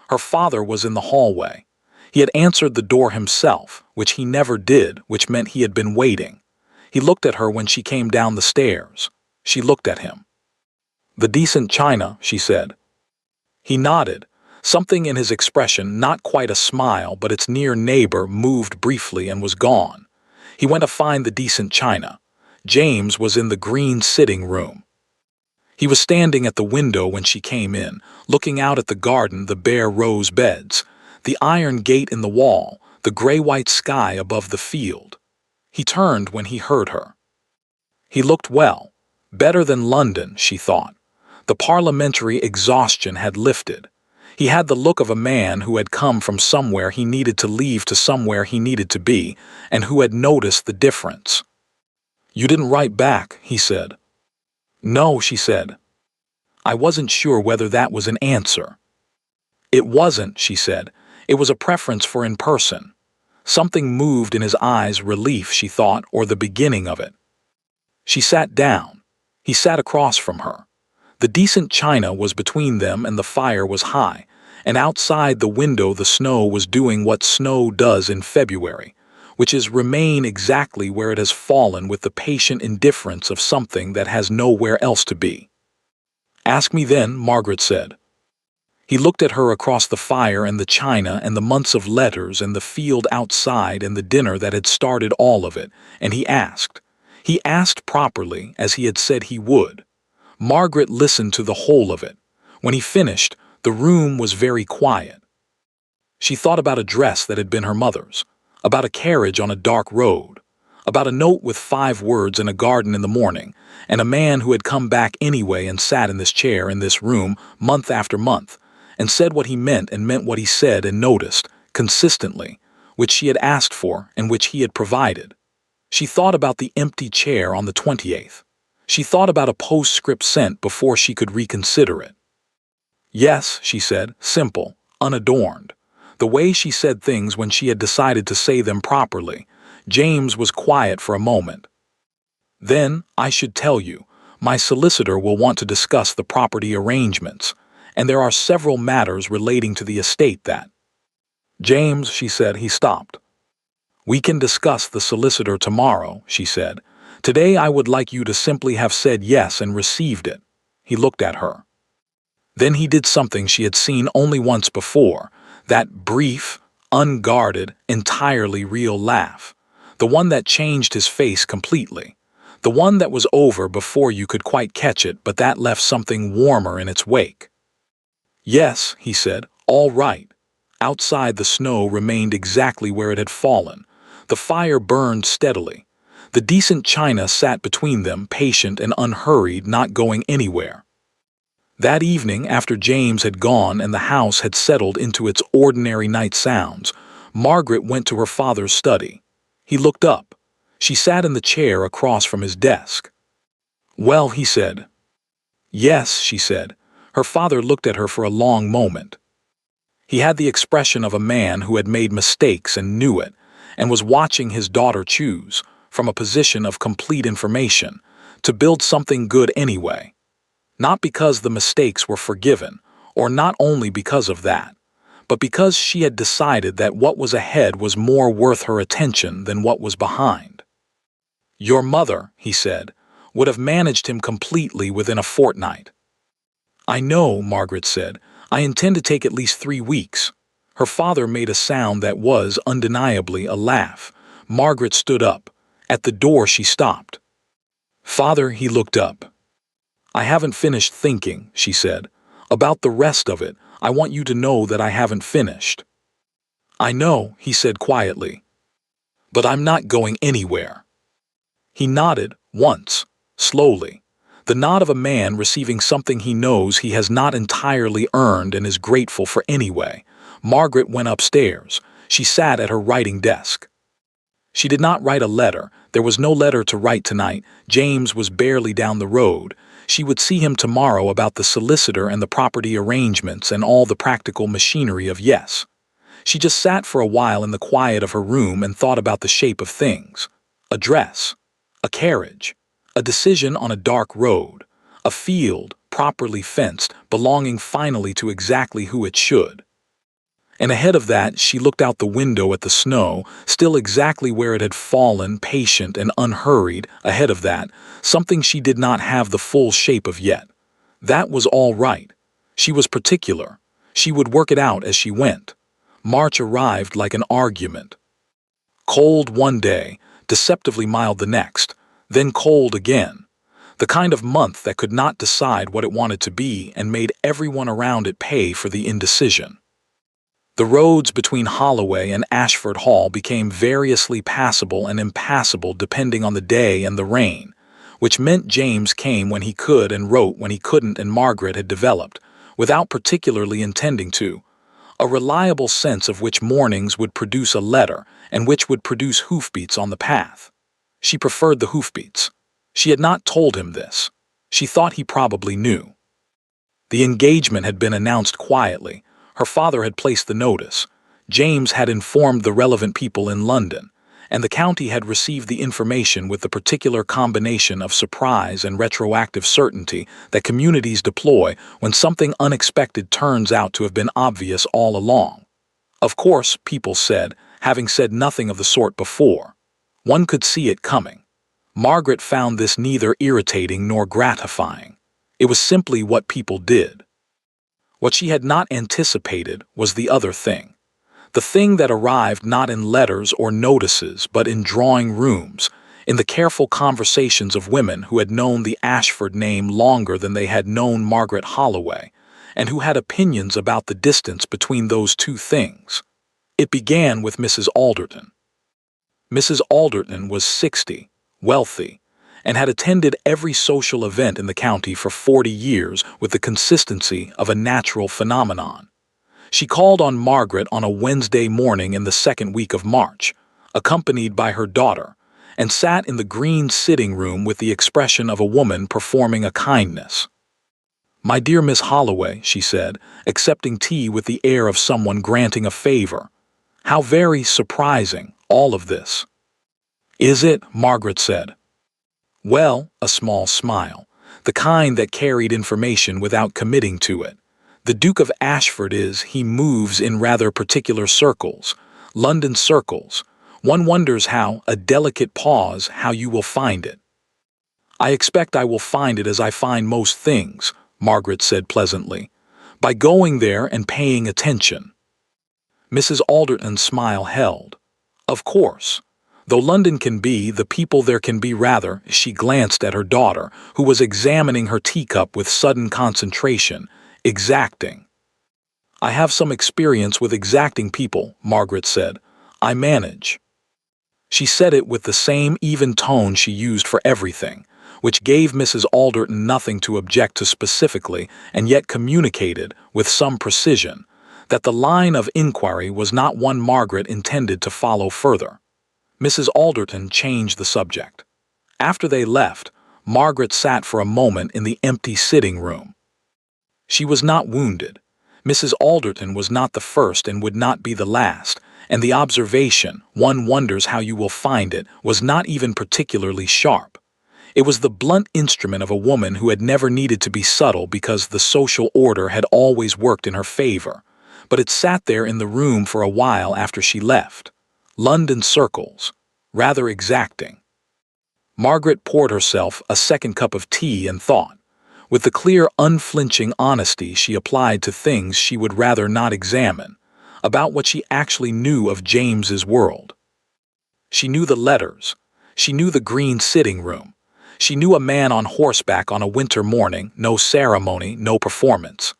Her father was in the hallway. He had answered the door himself, which he never did, which meant he had been waiting. He looked at her when she came down the stairs. She looked at him. "The decent china," she said. He nodded. Something in his expression, not quite a smile, but its near neighbor, moved briefly and was gone. He went to find the decent china. James was in the green sitting room. He was standing at the window when she came in, looking out at the garden, the bare rose beds. the iron gate in the wall, the gray-white sky above the field. He turned when he heard her. He looked well, better than London, she thought. The parliamentary exhaustion had lifted. He had the look of a man who had come from somewhere he needed to leave to somewhere he needed to be, and who had noticed the difference. "You didn't write back," he said. "No," she said. "I wasn't sure whether that was an answer." "It wasn't," she said. "It was a preference for in person." Something moved in his eyes, relief, she thought, or the beginning of it. She sat down. He sat across from her. The decent china was between them and the fire was high, and outside the window the snow was doing what snow does in February, which is remain exactly where it has fallen with the patient indifference of something that has nowhere else to be. "Ask me then," Margaret said. He looked at her across the fire and the china and the months of letters and the field outside and the dinner that had started all of it, and he asked. He asked properly, as he had said he would. Margaret listened to the whole of it. When he finished, the room was very quiet. She thought about a dress that had been her mother's, about a carriage on a dark road, about a note with 5 words in a garden in the morning, and a man who had come back anyway and sat in this chair in this room month after month, and said what he meant and meant what he said and noticed, consistently, which she had asked for and which he had provided. She thought about the empty chair on the 28th. She thought about a postscript sent before she could reconsider it. "Yes," she said, simple, unadorned. The way she said things when she had decided to say them properly. James was quiet for a moment. "Then, I should tell you, my solicitor will want to discuss the property arrangements, and there are several matters relating to the estate that—" "James," she said. He stopped. "We can discuss the solicitor tomorrow," she said. "Today I would like you to simply have said yes and received it." He looked at her. Then he did something she had seen only once before, that brief, unguarded, entirely real laugh, the one that changed his face completely, the one that was over before you could quite catch it, but that left something warmer in its wake. "Yes," he said, "all right." Outside the snow remained exactly where it had fallen. The fire burned steadily. The decent china sat between them, patient and unhurried, not going anywhere. That evening, after James had gone and the house had settled into its ordinary night sounds, Margaret went to her father's study. He looked up. She sat in the chair across from his desk. "Well," he said. "Yes," she said. Her father looked at her for a long moment. He had the expression of a man who had made mistakes and knew it, and was watching his daughter choose, from a position of complete information, to build something good anyway. Not because the mistakes were forgiven, or not only because of that, but because she had decided that what was ahead was more worth her attention than what was behind. "Your mother," he said, "would have managed him completely within a fortnight." "I know," Margaret said. "I intend to take at least 3 weeks." Her father made a sound that was, undeniably, a laugh. Margaret stood up. At the door she stopped. "Father," he looked up. "I haven't finished thinking," she said. "About the rest of it, I want you to know that I haven't finished." "I know," he said quietly. "But I'm not going anywhere." He nodded, once, slowly. The nod of a man receiving something he knows he has not entirely earned and is grateful for anyway. Margaret went upstairs. She sat at her writing desk. She did not write a letter. There was no letter to write tonight. James was barely down the road. She would see him tomorrow about the solicitor and the property arrangements and all the practical machinery of yes. She just sat for a while in the quiet of her room and thought about the shape of things. A dress, a carriage, a decision on a dark road, a field, properly fenced, belonging finally to exactly who it should. And ahead of that, she looked out the window at the snow, still exactly where it had fallen, patient and unhurried. Ahead of that, something she did not have the full shape of yet. That was all right. She was particular. She would work it out as she went. March arrived like an argument. Cold one day, deceptively mild the next, then cold again. The kind of month that could not decide what it wanted to be and made everyone around it pay for the indecision. The roads between Holloway and Ashford Hall became variously passable and impassable depending on the day and the rain, which meant James came when he could and wrote when he couldn't, and Margaret had developed, without particularly intending to, a reliable sense of which mornings would produce a letter and which would produce hoofbeats on the path. She preferred the hoofbeats. She had not told him this. She thought he probably knew. The engagement had been announced quietly. Her father had placed the notice. James had informed the relevant people in London, and the county had received the information with the particular combination of surprise and retroactive certainty that communities deploy when something unexpected turns out to have been obvious all along. Of course, people said, having said nothing of the sort before. One could see it coming. Margaret found this neither irritating nor gratifying. It was simply what people did. What she had not anticipated was the other thing. The thing that arrived not in letters or notices but in drawing rooms, in the careful conversations of women who had known the Ashford name longer than they had known Margaret Holloway, and who had opinions about the distance between those two things. It began with Mrs. Alderton. Mrs. Alderton was 60, wealthy, and had attended every social event in the county for 40 years with the consistency of a natural phenomenon. She called on Margaret on a Wednesday morning in the second week of March, accompanied by her daughter, and sat in the green sitting room with the expression of a woman performing a kindness. "My dear Miss Holloway," she said, accepting tea with the air of someone granting a favor. "How very surprising, all of this." "Is it?" Margaret said. "Well," a small smile, the kind that carried information without committing to it. "The Duke of Ashford he moves in rather particular circles, London circles. One wonders how, a delicate pause, how you will find it." "I expect I will find it as I find most things," Margaret said pleasantly, "by going there and paying attention." Mrs. Alderton's smile held. "Of course. Though London can be, the people there can be rather," she glanced at her daughter, who was examining her teacup with sudden concentration, "exacting." "I have some experience with exacting people," Margaret said. "I manage." She said it with the same even tone she used for everything, which gave Mrs. Alderton nothing to object to specifically, and yet communicated, with some precision, that the line of inquiry was not one Margaret intended to follow further. Mrs. Alderton changed the subject. After they left, Margaret sat for a moment in the empty sitting room. She was not wounded. Mrs. Alderton was not the first and would not be the last, and the observation, "one wonders how you will find it," was not even particularly sharp. It was the blunt instrument of a woman who had never needed to be subtle because the social order had always worked in her favor, but it sat there in the room for a while after she left. London circles, rather exacting. Margaret poured herself a second cup of tea and thought, with the clear, unflinching honesty she applied to things she would rather not examine, about what she actually knew of James's world. She knew the letters. She knew the green sitting room. She knew a man on horseback on a winter morning, no ceremony, no performance.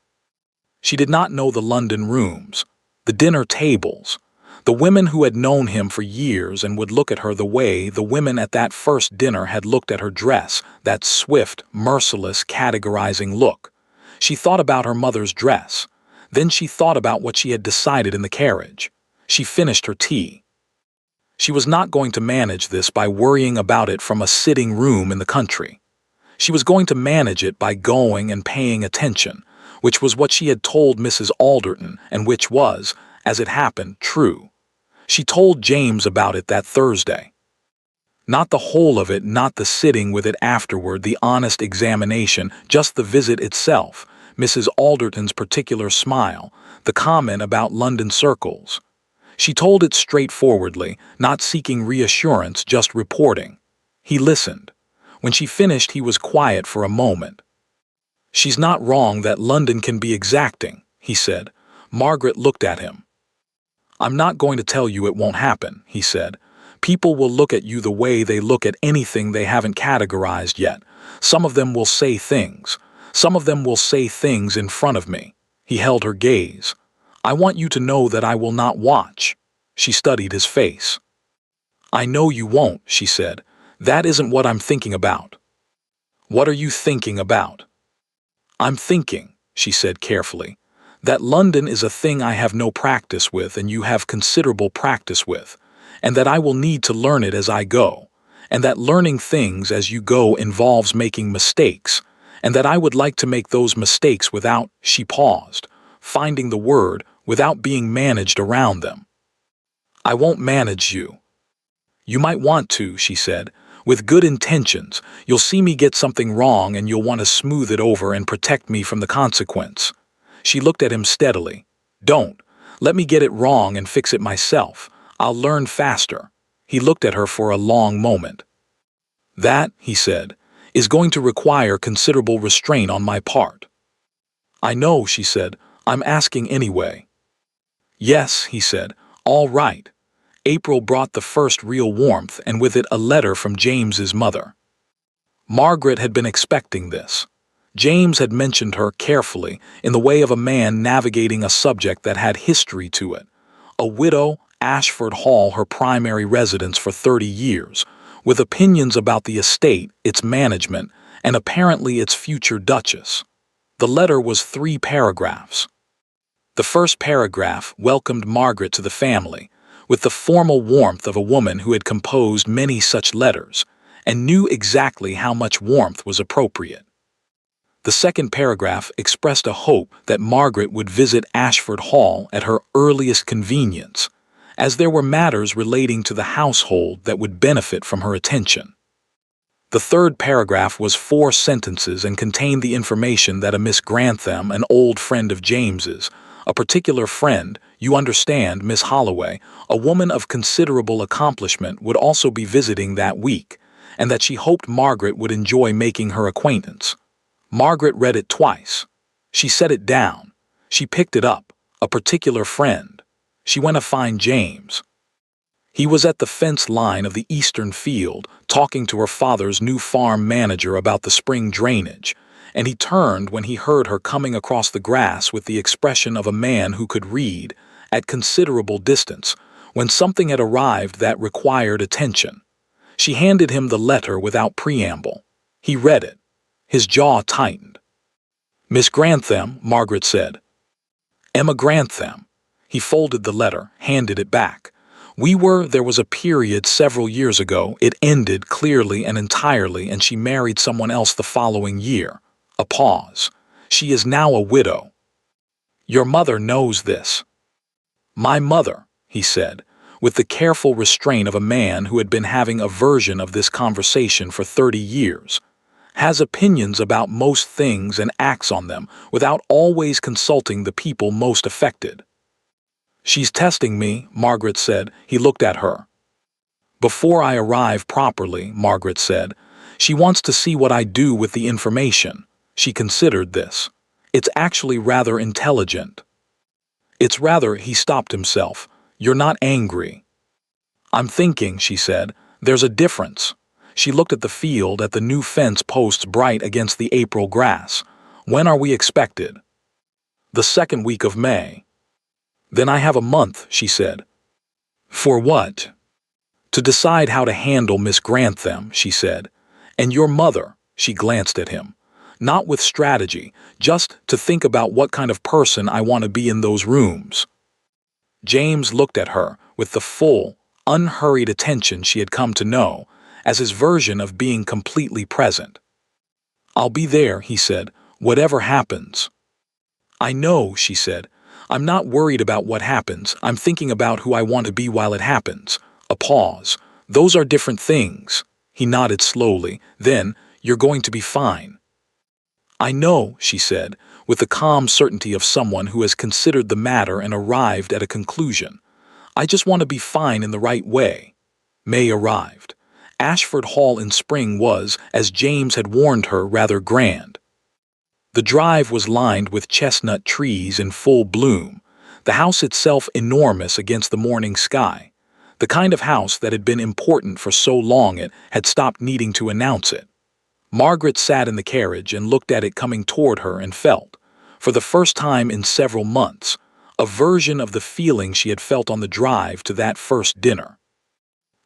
She did not know the London rooms, the dinner tables, the women who had known him for years and would look at her the way the women at that first dinner had looked at her dress, that swift, merciless, categorizing look. She thought about her mother's dress. Then she thought about what she had decided in the carriage. She finished her tea. She was not going to manage this by worrying about it from a sitting room in the country. She was going to manage it by going and paying attention, which was what she had told Mrs. Alderton and which was, as it happened, true. She told James about it that Thursday. Not the whole of it, not the sitting with it afterward, the honest examination, just the visit itself, Mrs. Alderton's particular smile, the comment about London circles. She told it straightforwardly, not seeking reassurance, just reporting. He listened. When she finished, he was quiet for a moment. "She's not wrong that London can be exacting," he said. Margaret looked at him. "I'm not going to tell you it won't happen," he said. "People will look at you the way they look at anything they haven't categorized yet. Some of them will say things. Some of them will say things in front of me." He held her gaze. I want you to know that I will not watch. She studied his face. I know you won't, she said. That isn't what I'm thinking about. What are you thinking about? I'm thinking, she said carefully, that London is a thing I have no practice with and you have considerable practice with, and that I will need to learn it as I go, and that learning things as you go involves making mistakes, and that I would like to make those mistakes without, she paused, finding the word, without being managed around them. I won't manage you. You might want to, she said. With good intentions, you'll see me get something wrong and you'll want to smooth it over and protect me from the consequence. She looked at him steadily. Don't. Let me get it wrong and fix it myself. I'll learn faster. He looked at her for a long moment. That, he said, is going to require considerable restraint on my part. I know, she said. I'm asking anyway. Yes, he said. All right. April brought the first real warmth and with it a letter from James's mother. Margaret had been expecting this. James had mentioned her carefully in the way of a man navigating a subject that had history to it. A widow, Ashford Hall her primary residence for 30 years, with opinions about the estate, its management, and apparently its future duchess. The letter was 3 paragraphs. The first paragraph welcomed Margaret to the family, with the formal warmth of a woman who had composed many such letters, and knew exactly how much warmth was appropriate. The second paragraph expressed a hope that Margaret would visit Ashford Hall at her earliest convenience, as there were matters relating to the household that would benefit from her attention. The third paragraph was 4 sentences and contained the information that a Miss Grantham, an old friend of James's, a particular friend, you understand, Miss Holloway, a woman of considerable accomplishment, would also be visiting that week, and that she hoped Margaret would enjoy making her acquaintance. Margaret read it twice. She set it down. She picked it up. A particular friend. She went to find James. He was at the fence line of the eastern field, talking to her father's new farm manager about the spring drainage, and he turned when he heard her coming across the grass with the expression of a man who could read, at considerable distance, when something had arrived that required attention. She handed him the letter without preamble. He read it. His jaw tightened. Miss Grantham, Margaret said. Emma Grantham. He folded the letter, handed it back. There was a period several years ago, it ended clearly and entirely, and she married someone else the following year. A pause. She is now a widow. Your mother knows this. My mother, he said, with the careful restraint of a man who had been having a version of this conversation for 30 years, has opinions about most things and acts on them without always consulting the people most affected. She's testing me, Margaret said. He looked at her. Before I arrive properly, Margaret said. She wants to see what I do with the information. She considered this. It's actually rather intelligent. It's rather, he stopped himself. You're not angry. I'm thinking, she said. There's a difference. She looked at the field, at the new fence posts bright against the April grass. When are we expected? The 2nd week of May. Then I have a month, she said. For what? To decide how to handle Miss Grantham, she said. And your mother, she glanced at him. Not with strategy, just to think about what kind of person I want to be in those rooms. James looked at her with the full, unhurried attention she had come to know, as his version of being completely present. I'll be there, he said, whatever happens. I know, she said. I'm not worried about what happens. I'm thinking about who I want to be while it happens. A pause. Those are different things. He nodded slowly. Then, you're going to be fine. I know, she said, with the calm certainty of someone who has considered the matter and arrived at a conclusion. I just want to be fine in the right way. May arrived. Ashford Hall in spring was, as James had warned her, rather grand. The drive was lined with chestnut trees in full bloom, the house itself enormous against the morning sky, the kind of house that had been important for so long it had stopped needing to announce it. Margaret sat in the carriage and looked at it coming toward her and felt, for the first time in several months, a version of the feeling she had felt on the drive to that first dinner.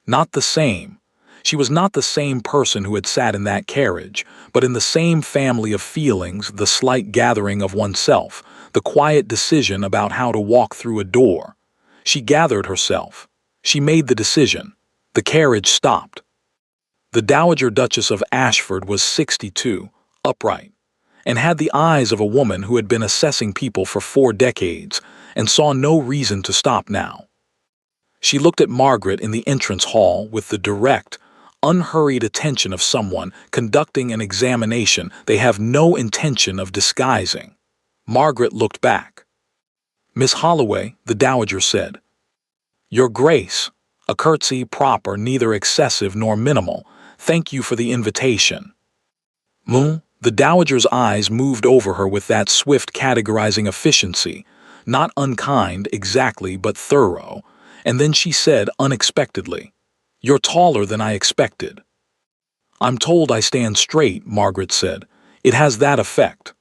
Not the same. She was not the same person who had sat in that carriage, but in the same family of feelings, the slight gathering of oneself, the quiet decision about how to walk through a door. She gathered herself. She made the decision. The carriage stopped. The Dowager Duchess of Ashford was 62, upright, and had the eyes of a woman who had been assessing people for 4 decades and saw no reason to stop now. She looked at Margaret in the entrance hall with the direct, unhurried attention of someone conducting an examination they have no intention of disguising. Margaret looked back. "Miss Holloway," the Dowager said. "Your Grace," a curtsy proper, neither excessive nor minimal. "Thank you for the invitation." The Dowager's eyes moved over her with that swift categorizing efficiency, not unkind exactly but thorough, and then she said unexpectedly, "You're taller than I expected." "I'm told I stand straight," Margaret said. "It has that effect."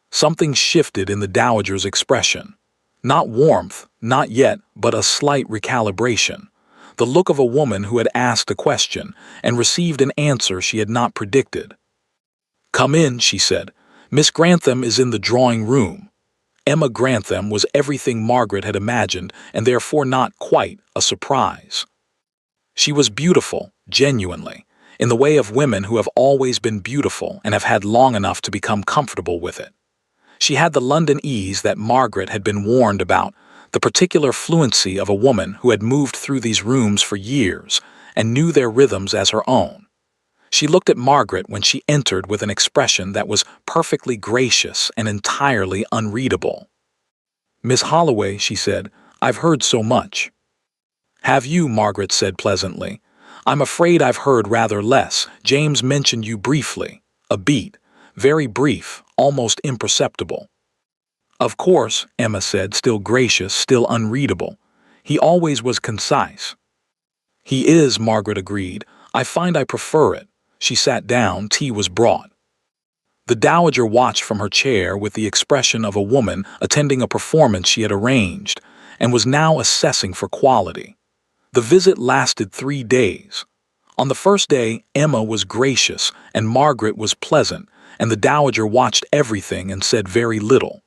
Something shifted in the Dowager's expression. Not warmth, not yet, but a slight recalibration. The look of a woman who had asked a question and received an answer she had not predicted. "Come in," she said. "Miss Grantham is in the drawing room." Emma Grantham was everything Margaret had imagined, and therefore not quite a surprise. She was beautiful, genuinely, in the way of women who have always been beautiful and have had long enough to become comfortable with it. She had the London ease that Margaret had been warned about, the particular fluency of a woman who had moved through these rooms for years and knew their rhythms as her own. She looked at Margaret when she entered with an expression that was perfectly gracious and entirely unreadable. "Miss Holloway," she said, "I've heard so much." "Have you?" Margaret said pleasantly. "I'm afraid I've heard rather less. James mentioned you briefly. A beat. Very brief, almost imperceptible." "Of course," Emma said, still gracious, still unreadable. "He always was concise." "He is," Margaret agreed. "I find I prefer it." She sat down. Tea was brought. The Dowager watched from her chair with the expression of a woman attending a performance she had arranged and was now assessing for quality. The visit lasted 3 days. On the first day, Emma was gracious and Margaret was pleasant, and the Dowager watched everything and said very little.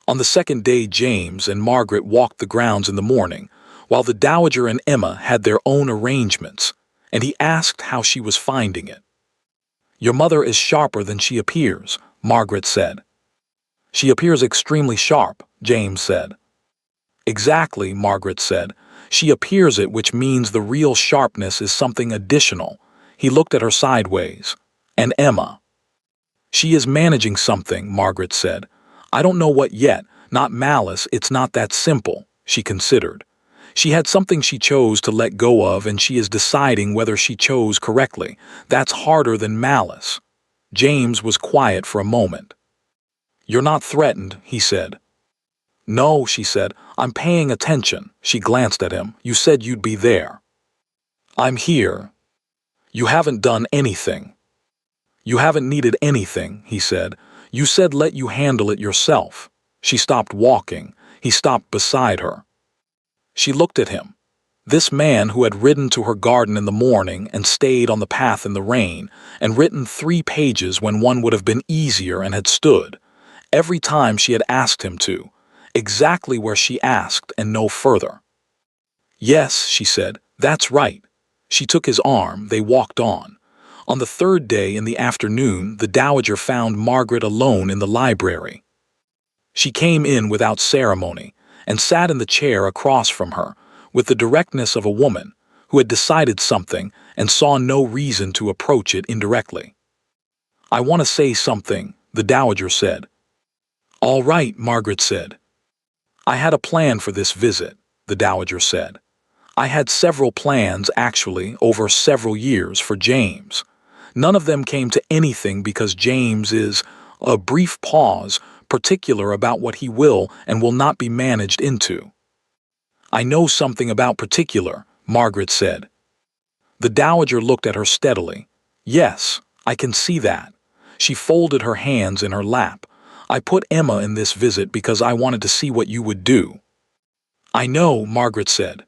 On the second day, James and Margaret walked the grounds in the morning, while the Dowager and Emma had their own arrangements, and he asked how she was finding it. "Your mother is sharper than she appears," Margaret said. "She appears extremely sharp," James said. "Exactly," Margaret said. "She appears it, which means the real sharpness is something additional." He looked at her sideways. "And Emma?" "She is managing something," Margaret said. "I don't know what yet. Not malice, it's not that simple," she considered. "She had something she chose to let go of, and she is deciding whether she chose correctly. That's harder than malice." James was quiet for a moment. "You're not threatened," he said. "No," she said. "I'm paying attention." She glanced at him. "You said you'd be there." "I'm here." "You haven't done anything." "You haven't needed anything," he said. "You said let you handle it yourself." She stopped walking. He stopped beside her. She looked at him. This man who had ridden to her garden in the morning and stayed on the path in the rain and written 3 pages when one would have been easier and had stood, every time she had asked him to, exactly where she asked and no further. "Yes," she said, "that's right." She took his arm. They walked on. On the 3rd day in the afternoon, the Dowager found Margaret alone in the library. She came in without ceremony and sat in the chair across from her, with the directness of a woman who had decided something and saw no reason to approach it indirectly. "I want to say something," the Dowager said. "All right," Margaret said. "I had a plan for this visit," the Dowager said. "I had several plans, actually, over several years for James. None of them came to anything because James is," a brief pause, "particular about what he will and will not be managed into." "I know something about particular," Margaret said. The Dowager looked at her steadily. "Yes, I can see that." She folded her hands in her lap. I put Emma in this visit because I wanted to see what you would do. I know, Margaret said.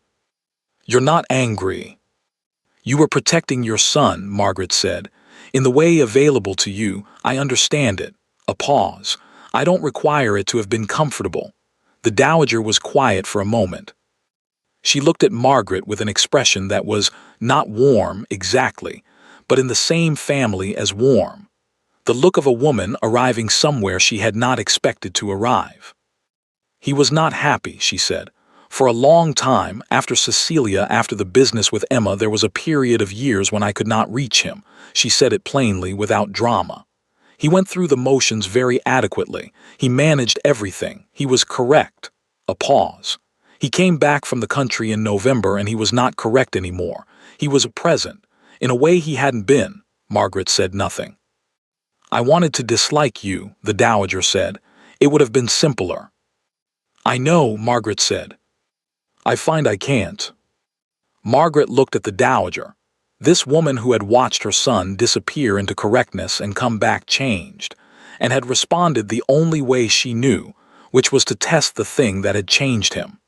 You're not angry. You were protecting your son, Margaret said. In the way available to you, I understand it. A pause. I don't require it to have been comfortable. The dowager was quiet for a moment. She looked at Margaret with an expression that was not warm exactly, but in the same family as warm. The look of a woman arriving somewhere she had not expected to arrive. He was not happy, she said. For a long time, after the business with Emma, there was a period of years when I could not reach him. She said it plainly, without drama. He went through the motions very adequately. He managed everything. He was correct. A pause. He came back from the country in November and he was not correct anymore. He was present. In a way he hadn't been. Margaret said nothing. I wanted to dislike you, the dowager said. It would have been simpler. I know, Margaret said. I find I can't. Margaret looked at the dowager. This woman who had watched her son disappear into correctness and come back changed, and had responded the only way she knew, which was to test the thing that had changed him.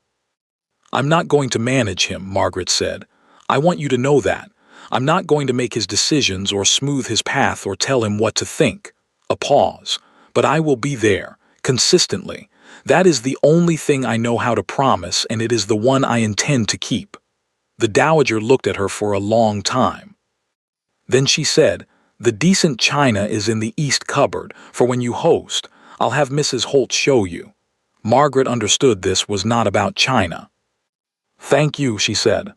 I'm not going to manage him, Margaret said. I want you to know that. I'm not going to make his decisions or smooth his path or tell him what to think. A pause. But I will be there, consistently. That is the only thing I know how to promise, and it is the one I intend to keep. The dowager looked at her for a long time. Then she said, The decent china is in the east cupboard, for when you host, I'll have Mrs. Holt show you. Margaret understood this was not about china. Thank you, she said.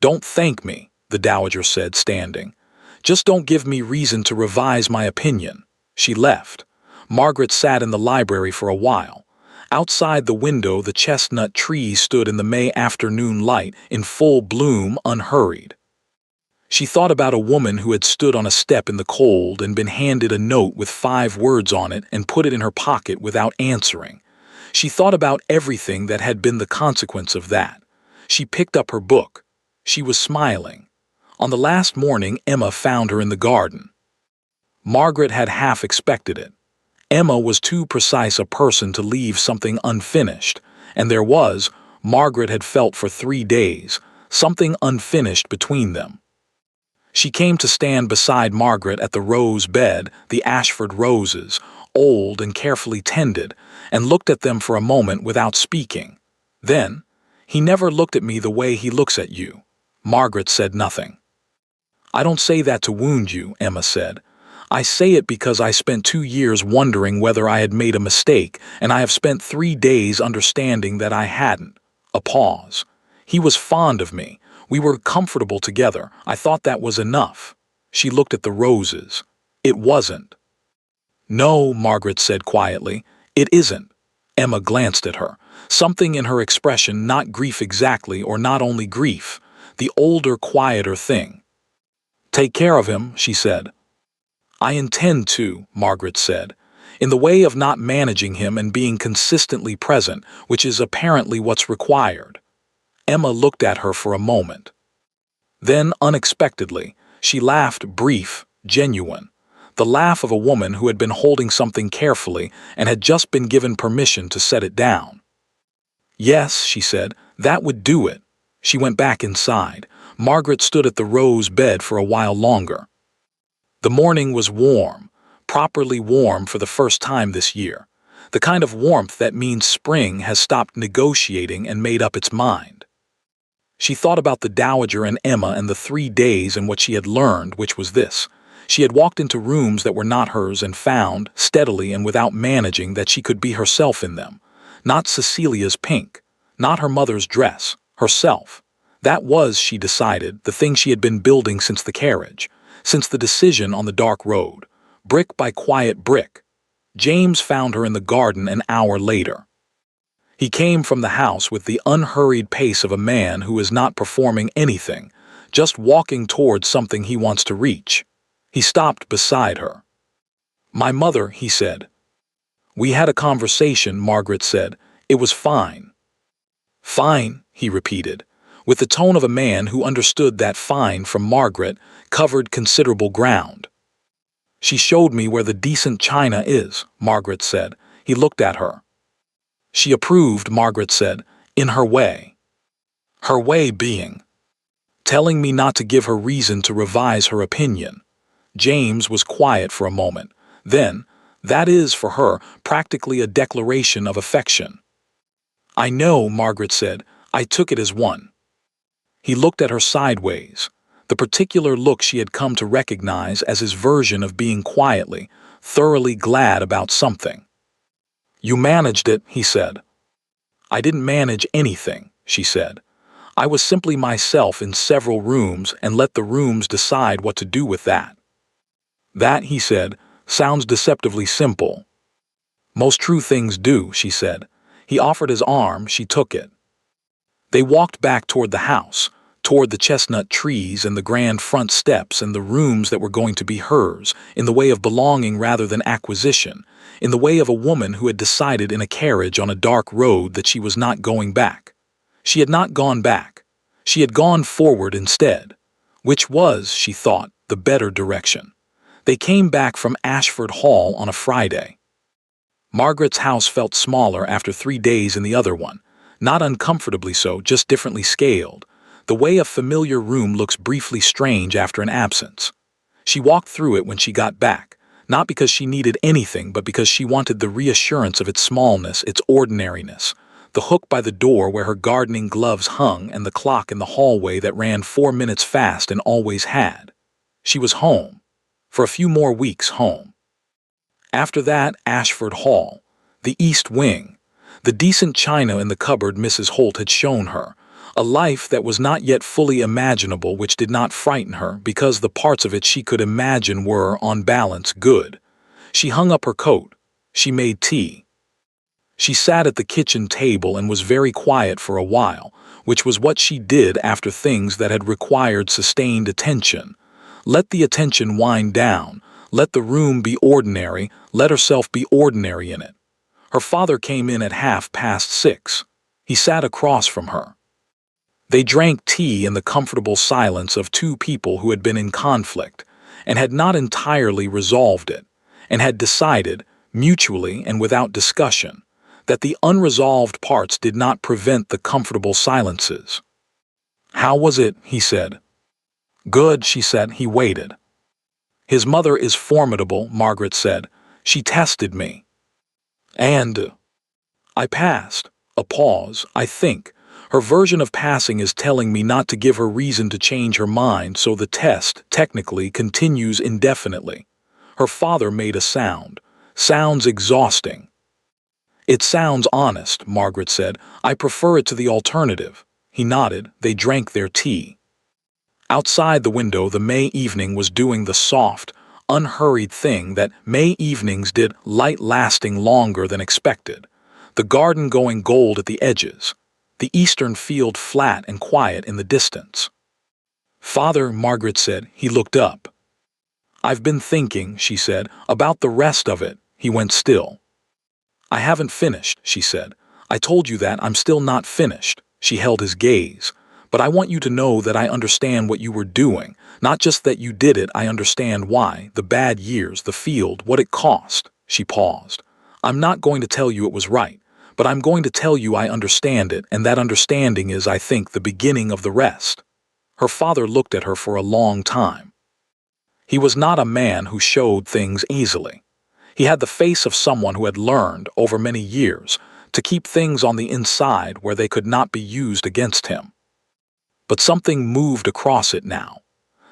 Don't thank me, the dowager said, standing. Just don't give me reason to revise my opinion. She left. Margaret sat in the library for a while. Outside the window, the chestnut trees stood in the May afternoon light, in full bloom, unhurried. She thought about a woman who had stood on a step in the cold and been handed a note with 5 words on it and put it in her pocket without answering. She thought about everything that had been the consequence of that. She picked up her book. She was smiling. On the last morning, Emma found her in the garden. Margaret had half expected it. Emma was too precise a person to leave something unfinished, and there was, Margaret had felt for 3 days, something unfinished between them. She came to stand beside Margaret at the rose bed, the Ashford roses, old and carefully tended, and looked at them for a moment without speaking. Then, He never looked at me the way he looks at you. Margaret said nothing. I don't say that to wound you, Emma said. I say it because I spent 2 years wondering whether I had made a mistake, and I have spent 3 days understanding that I hadn't. A pause. He was fond of me. We were comfortable together. I thought that was enough. She looked at the roses. It wasn't. No, Margaret said quietly. It isn't. Emma glanced at her. Something in her expression, not grief exactly, or not only grief. The older, quieter thing. Take care of him, she said. I intend to, Margaret said, in the way of not managing him and being consistently present, which is apparently what's required. Emma looked at her for a moment. Then, unexpectedly, she laughed, brief, genuine. The laugh of a woman who had been holding something carefully and had just been given permission to set it down. Yes, she said, that would do it. She went back inside. Margaret stood at the rose bed for a while longer. The morning was warm, properly warm for the first time this year. The kind of warmth that means spring has stopped negotiating and made up its mind. She thought about the Dowager and Emma and the 3 days and what she had learned, which was this. She had walked into rooms that were not hers and found, steadily and without managing, that she could be herself in them. Not Cecilia's pink, not her mother's dress, herself. That was, she decided, the thing she had been building since the carriage, since the decision on the dark road, brick by quiet brick. James found her in the garden an hour later. He came from the house with the unhurried pace of a man who is not performing anything, just walking towards something he wants to reach. He stopped beside her. My mother, he said. We had a conversation, Margaret said. It was fine. Fine, he repeated, with the tone of a man who understood that fine from Margaret covered considerable ground. She showed me where the decent china is, Margaret said. He looked at her. She approved, Margaret said, in her way. Her way being telling me not to give her reason to revise her opinion. James was quiet for a moment. Then, that is, for her, practically a declaration of affection. I know, Margaret said. I took it as one. He looked at her sideways, the particular look she had come to recognize as his version of being quietly, thoroughly glad about something. You managed it, he said. I didn't manage anything, she said. I was simply myself in several rooms and let the rooms decide what to do with that. That, he said, sounds deceptively simple. Most true things do, she said. He offered his arm, she took it. They walked back toward the house, toward the chestnut trees and the grand front steps and the rooms that were going to be hers, in the way of belonging rather than acquisition, in the way of a woman who had decided in a carriage on a dark road that she was not going back. She had not gone back. She had gone forward instead, which was, she thought, the better direction. They came back from Ashford Hall on a Friday. Margaret's house felt smaller after 3 days in the other one, not uncomfortably so, just differently scaled, the way a familiar room looks briefly strange after an absence. She walked through it when she got back, not because she needed anything but because she wanted the reassurance of its smallness, its ordinariness, the hook by the door where her gardening gloves hung and the clock in the hallway that ran 4 minutes fast and always had. She was home. For a few more weeks home. After that, Ashford Hall, the East Wing, the decent china in the cupboard Mrs. Holt had shown her, a life that was not yet fully imaginable which did not frighten her because the parts of it she could imagine were, on balance, good. She hung up her coat. She made tea. She sat at the kitchen table and was very quiet for a while, which was what she did after things that had required sustained attention. Let the attention wind down, let the room be ordinary, let herself be ordinary in it. Her father came in at 6:30. He sat across from her. They drank tea in the comfortable silence of two people who had been in conflict, and had not entirely resolved it, and had decided, mutually and without discussion, that the unresolved parts did not prevent the comfortable silences. How was it, he said. Good, she said. He waited. His mother is formidable, Margaret said. She tested me. And I passed. A pause, I think. Her version of passing is telling me not to give her reason to change her mind, so the test, technically, continues indefinitely. Her father made a sound. Sounds exhausting. It sounds honest, Margaret said. I prefer it to the alternative. He nodded. They drank their tea. Outside the window, the May evening was doing the soft, unhurried thing that May evenings did, light lasting longer than expected. The garden going gold at the edges, the eastern field flat and quiet in the distance. Father, Margaret said. He looked up. I've been thinking, she said, about the rest of it. He went still. I haven't finished, she said. I told you that. I'm still not finished. She held his gaze. But I want you to know that I understand what you were doing. Not just that you did it, I understand why. The bad years, the field, what it cost. She paused. I'm not going to tell you it was right, but I'm going to tell you I understand it, and that understanding is, I think, the beginning of the rest. Her father looked at her for a long time. He was not a man who showed things easily. He had the face of someone who had learned, over many years, to keep things on the inside where they could not be used against him. But something moved across it now.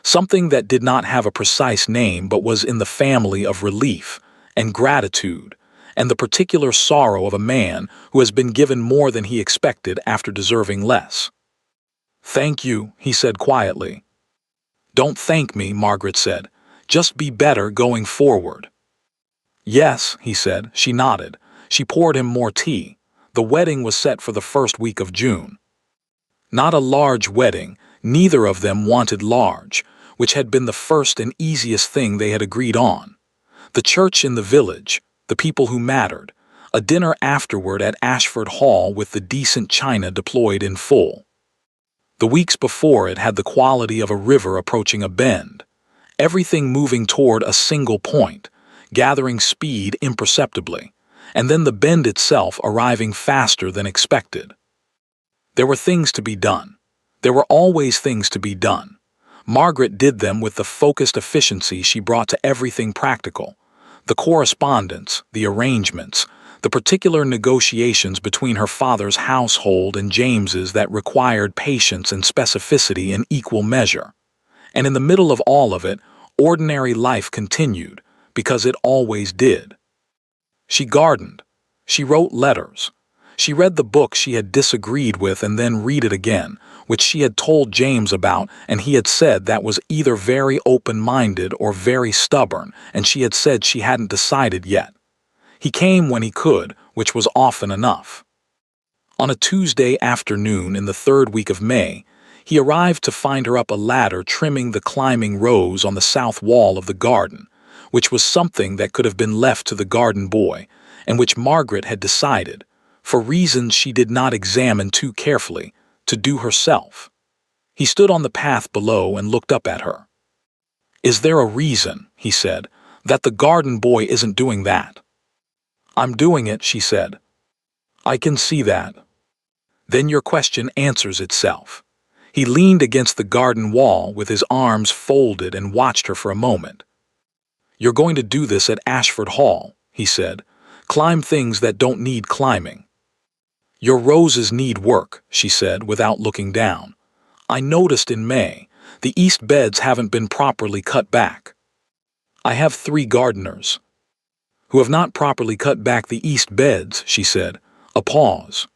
Something that did not have a precise name but was in the family of relief and gratitude and the particular sorrow of a man who has been given more than he expected after deserving less. Thank you, he said quietly. Don't thank me, Margaret said. Just be better going forward. Yes, he said. She nodded. She poured him more tea. The wedding was set for the first week of June. Not a large wedding, neither of them wanted large, which had been the first and easiest thing they had agreed on. The church in the village, the people who mattered, a dinner afterward at Ashford Hall with the decent china deployed in full. The weeks before it had the quality of a river approaching a bend. everything moving toward a single point, gathering speed imperceptibly, and then the bend itself arriving faster than expected. There were things to be done. There were always things to be done. Margaret did them with the focused efficiency she brought to everything practical. The correspondence, the arrangements, the particular negotiations between her father's household and James's that required patience and specificity in equal measure. And in the middle of all of it, ordinary life continued, because it always did. She gardened. She wrote letters. She read the book she had disagreed with and then read it again, which she had told James about, and he had said that was either very open-minded or very stubborn, and she had said she hadn't decided yet. He came when he could, which was often enough. On a Tuesday afternoon in the third week of May, he arrived to find her up a ladder trimming the climbing rose on the south wall of the garden, which was something that could have been left to the garden boy, and which Margaret had decided, for reasons she did not examine too carefully, to do herself. He stood on the path below and looked up at her. "Is there a reason," he said, "that the garden boy isn't doing that?" "I'm doing it," she said. "I can see that." "Then your question answers itself." He leaned against the garden wall with his arms folded and watched her for a moment. "You're going to do this at Ashford Hall," he said. "Climb things that don't need climbing." "Your roses need work," she said without looking down. "I noticed in May, the east beds haven't been properly cut back." "I have 3 gardeners who have not properly cut back the east beds," she said. A pause.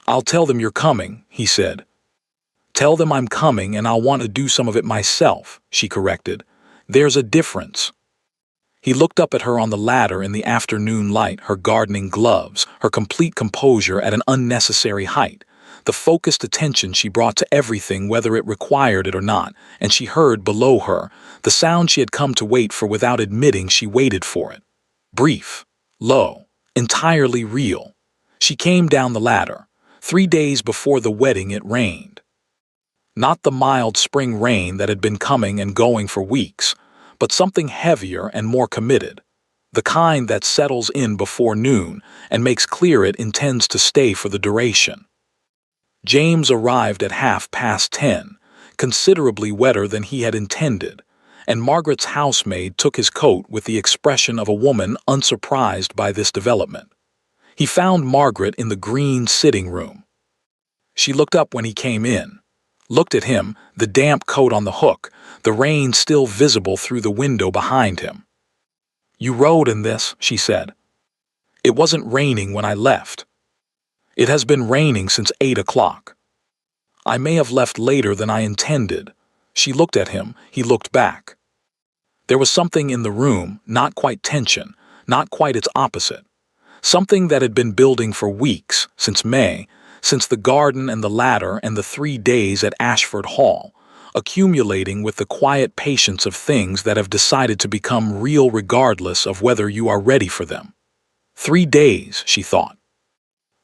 "I'll tell them you're coming," he said. "Tell them I'm coming and I'll want to do some of it myself," she corrected. "There's a difference." He looked up at her on the ladder in the afternoon light, her gardening gloves, her complete composure at an unnecessary height, the focused attention she brought to everything whether it required it or not, and she heard below her the sound she had come to wait for without admitting she waited for it. Brief, low, entirely real. She came down the ladder. 3 days before the wedding it rained. Not the mild spring rain that had been coming and going for weeks, but something heavier and more committed, the kind that settles in before noon and makes clear it intends to stay for the duration. James arrived at 10:30, considerably wetter than he had intended, and Margaret's housemaid took his coat with the expression of a woman unsurprised by this development. He found Margaret in the green sitting room. She looked up when he came in, looked at him, the damp coat on the hook, the rain still visible through the window behind him. "You rode in this," she said. "It wasn't raining when I left." "It has been raining since 8 o'clock. "I may have left later than I intended." She looked at him, he looked back. There was something in the room, not quite tension, not quite its opposite. Something that had been building for weeks, since May, since the garden and the ladder and the 3 days at Ashford Hall, accumulating with the quiet patience of things that have decided to become real regardless of whether you are ready for them. 3 days, she thought.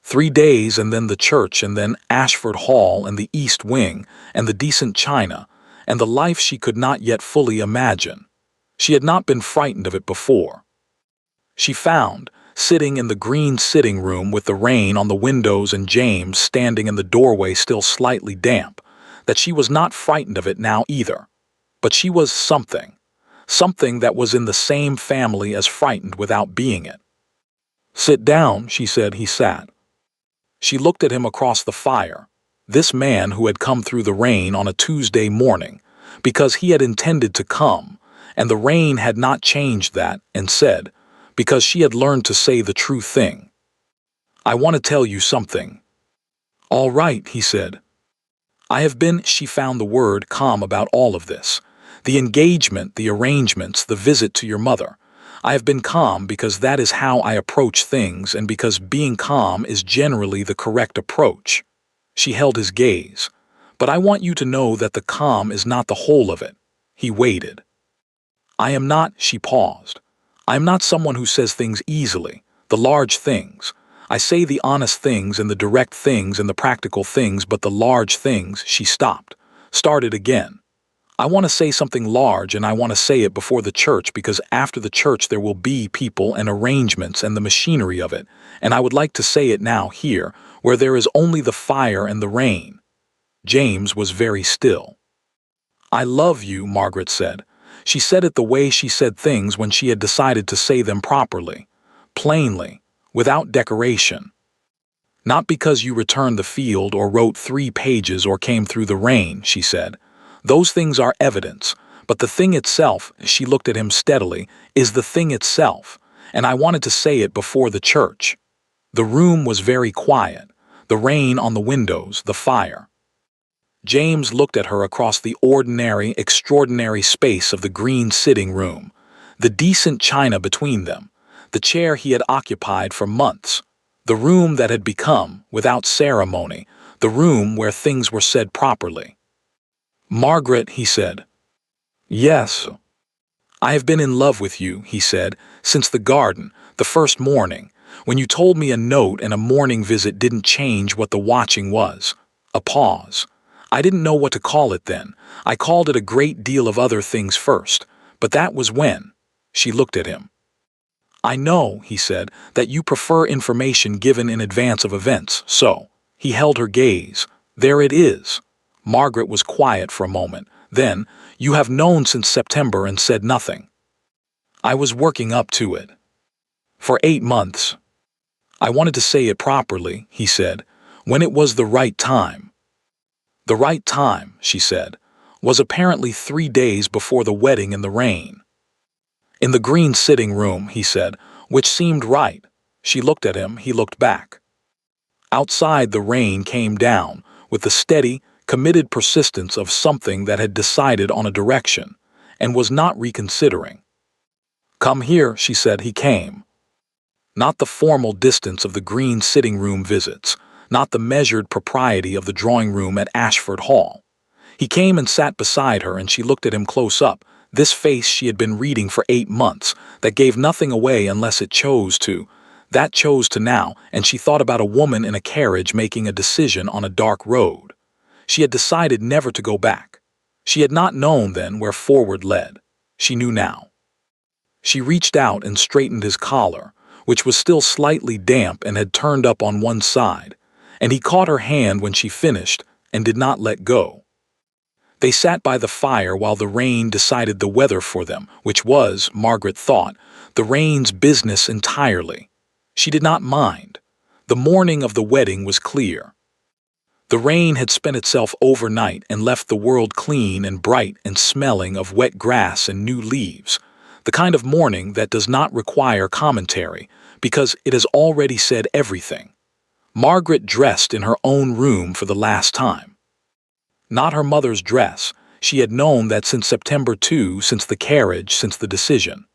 3 days and then the church and then Ashford Hall and the East Wing and the decent china and the life she could not yet fully imagine. She had not been frightened of it before. She found, sitting in the green sitting room with the rain on the windows and James standing in the doorway still slightly damp, that she was not frightened of it now either. But she was something that was in the same family as frightened without being it. "Sit down," she said. He sat. She looked at him across the fire, this man who had come through the rain on a Tuesday morning, because he had intended to come, and the rain had not changed that, and said, because she had learned to say the true thing, "I want to tell you something." "All right," he said. "I have been," she found the word, calm about all of this. The engagement, the arrangements, the visit to your mother. "I have been calm because that is how I approach things and because being calm is generally the correct approach." She held his gaze. "But I want you to know that the calm is not the whole of it." He waited. "I am not," she paused. "I am not someone who says things easily, the large things. I say the honest things and the direct things and the practical things, but the large things," she stopped, started again. I want to say something large, and I want to say it before the church, because after the church there will be people and arrangements and the machinery of it, and I would like to say it now here, where there is only the fire and the rain." James was very still. "I love you," Margaret said. She said it the way she said things when she had decided to say them properly, plainly, without decoration. "Not because you returned the field or wrote 3 pages or came through the rain," she said. "Those things are evidence, but the thing itself," she looked at him steadily, "is the thing itself, and I wanted to say it before the church." The room was very quiet, the rain on the windows, the fire. James looked at her across the ordinary, extraordinary space of the green sitting room, the decent china between them, the chair he had occupied for months, the room that had become, without ceremony, the room where things were said properly. "Margaret," he said. "Yes." "I have been in love with you," he said, "since the garden, the first morning, when you told me a note and a morning visit didn't change what the watching was." A pause. "I didn't know what to call it then. I called it a great deal of other things first, but that was when." She looked at him. "I know," he said, "that you prefer information given in advance of events, so." He held her gaze. "There it is." Margaret was quiet for a moment. Then, "You have known since September and said nothing." "I was working up to it. For 8 months. I wanted to say it properly," he said, "when it was the right time." "The right time," she said, "was apparently 3 days before the wedding in the rain." "In the green sitting room," he said, "which seemed right." She looked at him, he looked back. Outside the rain came down, with the steady, committed persistence of something that had decided on a direction, and was not reconsidering. "Come here," she said. He came. Not the formal distance of the green sitting room visits, not the measured propriety of the drawing room at Ashford Hall. He came and sat beside her, and she looked at him close up, this face she had been reading for 8 months, that gave nothing away unless it chose to. That chose to now, and she thought about a woman in a carriage making a decision on a dark road. She had decided never to go back. She had not known then where forward led. She knew now. She reached out and straightened his collar, which was still slightly damp and had turned up on one side, and he caught her hand when she finished and did not let go. They sat by the fire while the rain decided the weather for them, which was, Margaret thought, the rain's business entirely. She did not mind. The morning of the wedding was clear. The rain had spent itself overnight and left the world clean and bright and smelling of wet grass and new leaves, the kind of morning that does not require commentary, because it has already said everything. Margaret dressed in her own room for the last time. Not her mother's dress. She had known that since September 2, since the carriage, since the decision.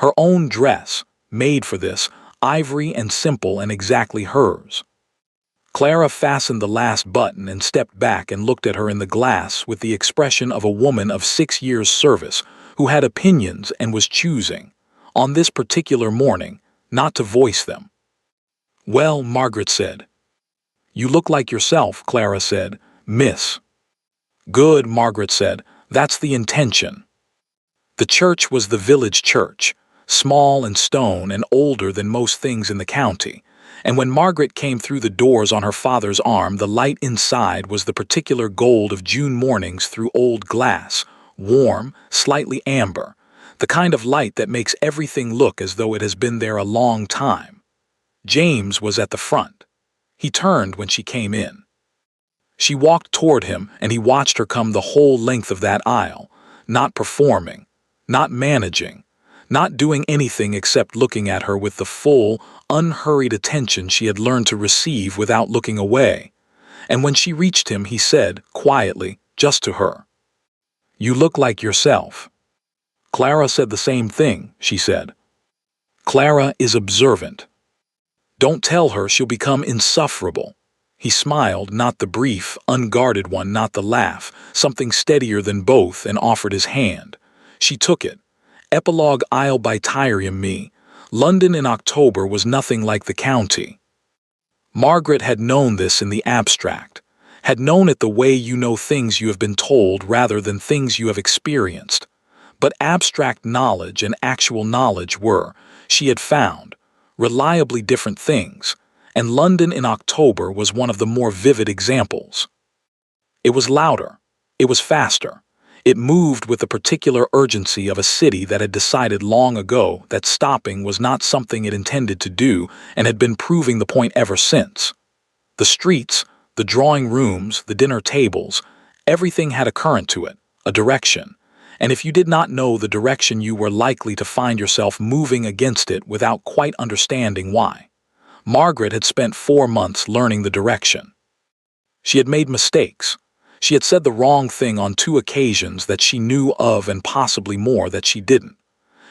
Her own dress, made for this, ivory and simple and exactly hers. Clara fastened the last button and stepped back and looked at her in the glass with the expression of a woman of 6 years' service who had opinions and was choosing, on this particular morning, not to voice them. "Well," Margaret said. "You look like yourself," Clara said. "Miss." "Good," Margaret said. "That's the intention." The church was the village church, small and stone and older than most things in the county, and when Margaret came through the doors on her father's arm, the light inside was the particular gold of June mornings through old glass, warm, slightly amber, the kind of light that makes everything look as though it has been there a long time. James was at the front. He turned when she came in. She walked toward him, and he watched her come the whole length of that aisle, not performing, not managing, not doing anything except looking at her with the full, unhurried attention she had learned to receive without looking away. And when she reached him, he said, quietly, just to her, "You look like yourself." Clara said the same thing, she said. Clara is observant. Don't tell her, she'll become insufferable. He smiled, not the brief, unguarded one, not the laugh, something steadier than both, and offered his hand. She took it. Epilogue Isle by Tyriam me. London in October was nothing like the county. Margaret had known this in the abstract, had known it the way you know things you have been told rather than things you have experienced. But abstract knowledge and actual knowledge were, she had found, reliably different things, and London in October was one of the more vivid examples. It was louder. It was faster. It moved with the particular urgency of a city that had decided long ago that stopping was not something it intended to do and had been proving the point ever since. The streets, the drawing rooms, the dinner tables, everything had a current to it, a direction, and if you did not know the direction you were likely to find yourself moving against it without quite understanding why. Margaret had spent 4 months learning the direction. She had made mistakes. She had said the wrong thing on 2 occasions that she knew of and possibly more that she didn't.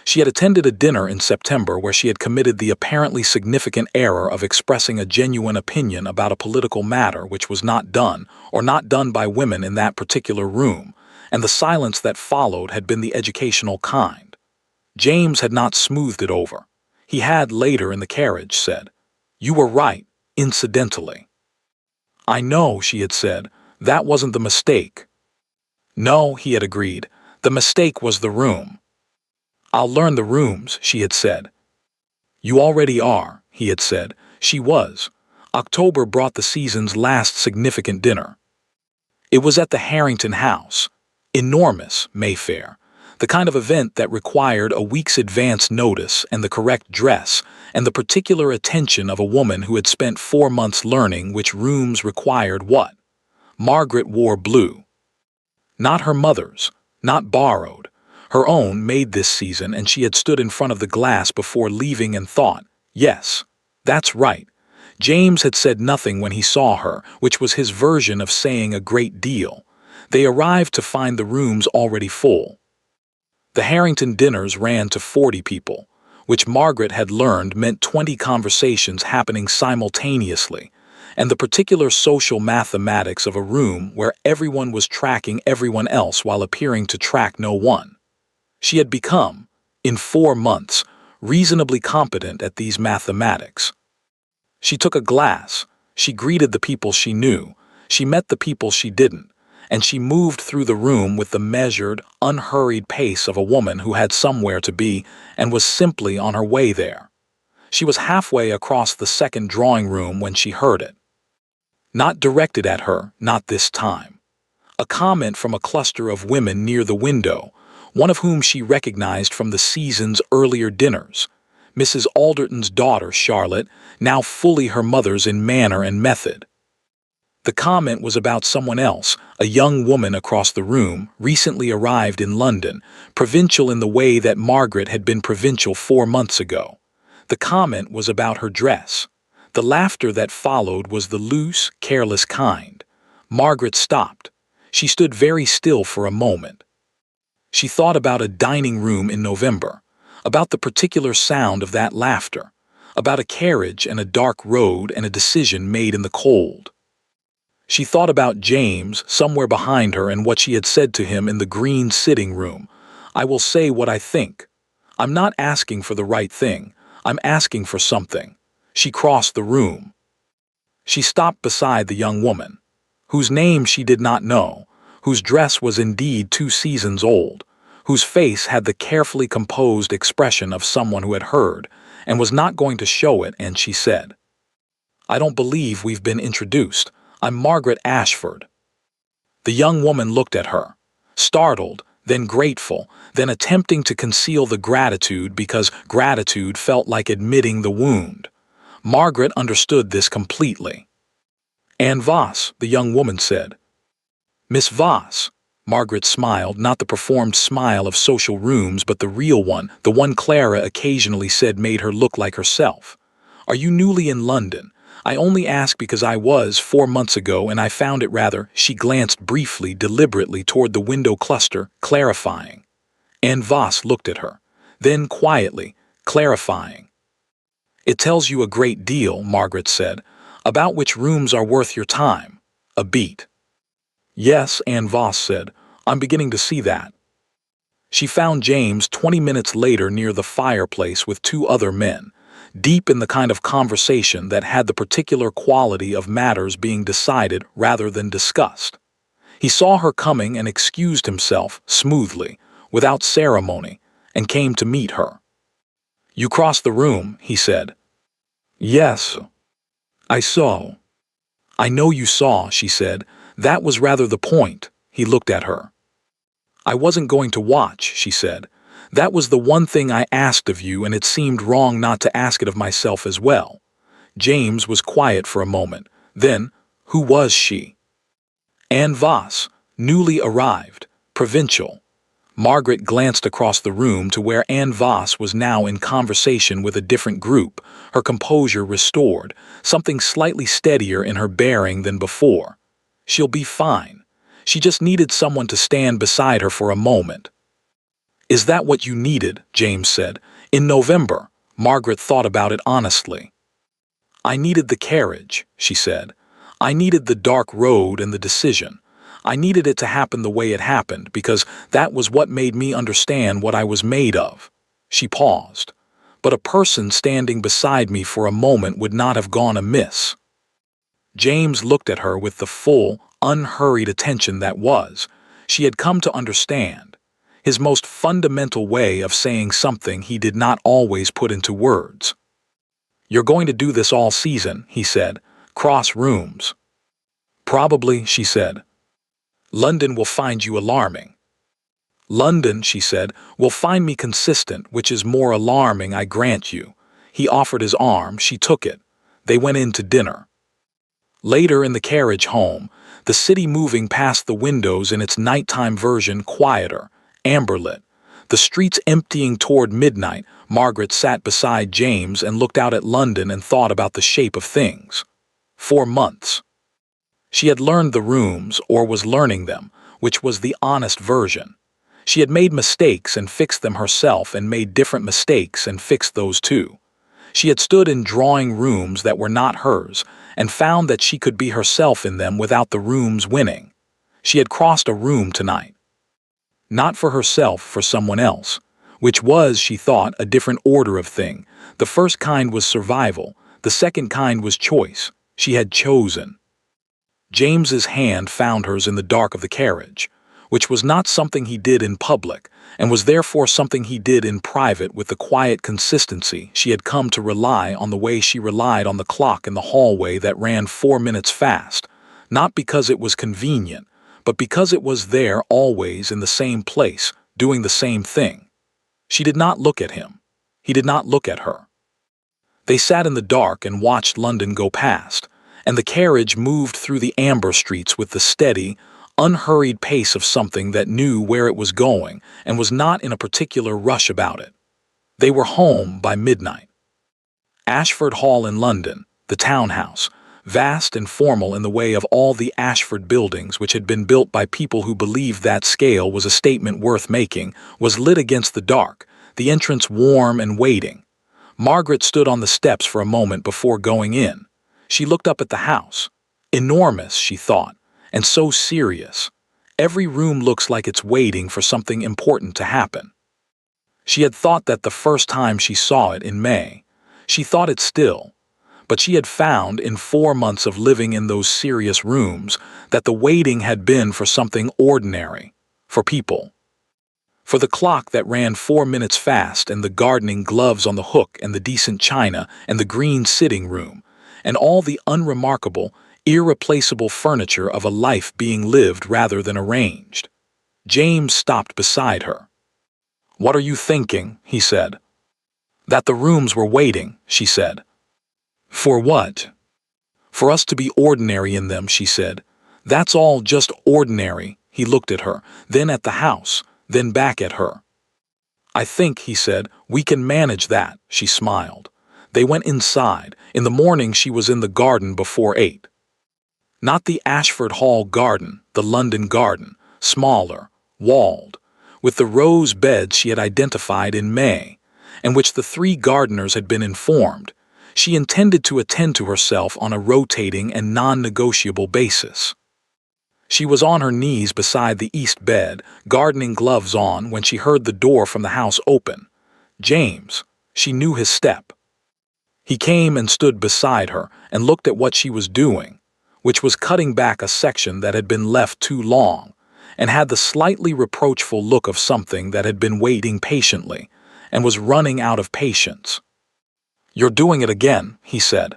She had attended a dinner in September where she had committed the apparently significant error of expressing a genuine opinion about a political matter which was not done, or not done by women in that particular room, and the silence that followed had been the educational kind. James had not smoothed it over. He had later in the carriage said, "You were right, incidentally." "I know," she had said, "that wasn't the mistake." "No," he had agreed, "the mistake was the room." "I'll learn the rooms," she had said. "You already are," he had said. She was. October brought the season's last significant dinner. It was at the Harrington House. Enormous, Mayfair. The kind of event that required a week's advance notice and the correct dress and the particular attention of a woman who had spent 4 months learning which rooms required what. Margaret wore blue. Not her mother's, not borrowed. Her own made this season, and she had stood in front of the glass before leaving and thought, yes, that's right. James had said nothing when he saw her, which was his version of saying a great deal. They arrived to find the rooms already full. The Harrington dinners ran to 40 people, which Margaret had learned meant 20 conversations happening simultaneously, and the particular social mathematics of a room where everyone was tracking everyone else while appearing to track no one. She had become, in 4 months, reasonably competent at these mathematics. She took a glass, she greeted the people she knew, she met the people she didn't, and she moved through the room with the measured, unhurried pace of a woman who had somewhere to be and was simply on her way there. She was halfway across the second drawing room when she heard it. Not directed at her, not this time. A comment from a cluster of women near the window, one of whom she recognized from the season's earlier dinners, Mrs. Alderton's daughter, Charlotte, now fully her mother's in manner and method. The comment was about someone else, a young woman across the room, recently arrived in London, provincial in the way that Margaret had been provincial 4 months ago. The comment was about her dress. The laughter that followed was the loose, careless kind. Margaret stopped. She stood very still for a moment. She thought about a dining room in November, about the particular sound of that laughter, about a carriage and a dark road and a decision made in the cold. She thought about James somewhere behind her and what she had said to him in the green sitting room. "I will say what I think. I'm not asking for the right thing. I'm asking for something." She crossed the room. She stopped beside the young woman, whose name she did not know, whose dress was indeed 2 seasons old, whose face had the carefully composed expression of someone who had heard and was not going to show it, and she said, "I don't believe we've been introduced. I'm Margaret Ashford." The young woman looked at her, startled, then grateful, then attempting to conceal the gratitude because gratitude felt like admitting the wound. Margaret understood this completely. "Anne Voss," the young woman said. "Miss Voss." Margaret smiled, not the performed smile of social rooms, but the real one, the one Clara occasionally said made her look like herself. "Are you newly in London? I only ask because I was 4 months ago and I found it rather—" She glanced briefly, deliberately toward the window cluster, clarifying. Anne Voss looked at her. Then quietly, clarifying. "It tells you a great deal," Margaret said, "about which rooms are worth your time. A beat." "Yes," Anne Voss said, "I'm beginning to see that." She found James 20 minutes later near the fireplace with 2 other men. deep in the kind of conversation that had the particular quality of matters being decided rather than discussed. He saw her coming and excused himself smoothly, without ceremony, and came to meet her. "You crossed the room," he said. "Yes, I saw." "I know you saw," she said. "That was rather the point." He looked at her. "I wasn't going to watch," she said. "That was the one thing I asked of you, and it seemed wrong not to ask it of myself as well." James was quiet for a moment. Then, who was she? Anne Voss, newly arrived, provincial. Margaret glanced across the room to where Anne Voss was now in conversation with a different group, her composure restored, something slightly steadier in her bearing than before. She'll be fine. She just needed someone to stand beside her for a moment. "Is that what you needed?" James said. "In November." Margaret thought about it honestly. "I needed the carriage," she said. "I needed the dark road and the decision. I needed it to happen the way it happened, because that was what made me understand what I was made of." She paused. "But a person standing beside me for a moment would not have gone amiss." James looked at her with the full, unhurried attention that was. She had come to understand. His most fundamental way of saying something he did not always put into words. "You're going to do this all season," he said. "Cross rooms." "Probably," she said. "London will find you alarming." "London," she said, "will find me consistent, which is more alarming, I grant you." He offered his arm, she took it. They went in to dinner. Later in the carriage home, the city moving past the windows in its nighttime version quieter, amber-lit, the streets emptying toward midnight, Margaret sat beside James and looked out at London and thought about the shape of things. 4 months. She had learned the rooms, or was learning them, which was the honest version. She had made mistakes and fixed them herself, and made different mistakes and fixed those too. She had stood in drawing rooms that were not hers, and found that she could be herself in them without the rooms winning. She had crossed a room tonight. Not for herself, for someone else, which was, she thought, a different order of thing. The first kind was survival, the second kind was choice. She had chosen. James's hand found hers in the dark of the carriage, which was not something he did in public, and was therefore something he did in private with the quiet consistency she had come to rely on, the way she relied on the clock in the hallway that ran 4 minutes fast, not because it was convenient, but because it was there always in the same place, doing the same thing. She did not look at him. He did not look at her. They sat in the dark and watched London go past, and the carriage moved through the amber streets with the steady, unhurried pace of something that knew where it was going and was not in a particular rush about it. They were home by midnight. Ashford Hall in London, the townhouse, vast and formal in the way of all the Ashford buildings which had been built by people who believed that scale was a statement worth making, was lit against the dark, the entrance warm and waiting. Margaret stood on the steps for a moment before going in. She looked up at the house. Enormous, she thought, and so serious. Every room looks like it's waiting for something important to happen. She had thought that the first time she saw it in May. She thought it still. But she had found, in 4 months of living in those serious rooms, that the waiting had been for something ordinary, for people. For the clock that ran 4 minutes fast, and the gardening gloves on the hook, and the decent china, and the green sitting room, and all the unremarkable, irreplaceable furniture of a life being lived rather than arranged. James stopped beside her. "What are you thinking?" he said. "That the rooms were waiting," she said. "For what?" "For us to be ordinary in them," she said. "That's all, just ordinary." He looked at her, then at the house, then back at her. "I think," he said, "we can manage that." She smiled. They went inside. In the morning she was in the garden before 8. Not the Ashford Hall garden, the London garden, smaller, walled, with the rose beds she had identified in May, and which the 3 gardeners had been informed. She intended to attend to herself on a rotating and non-negotiable basis. She was on her knees beside the east bed, gardening gloves on, when she heard the door from the house open. James. She knew his step. He came and stood beside her and looked at what she was doing, which was cutting back a section that had been left too long, and had the slightly reproachful look of something that had been waiting patiently and was running out of patience. "You're doing it again," he said.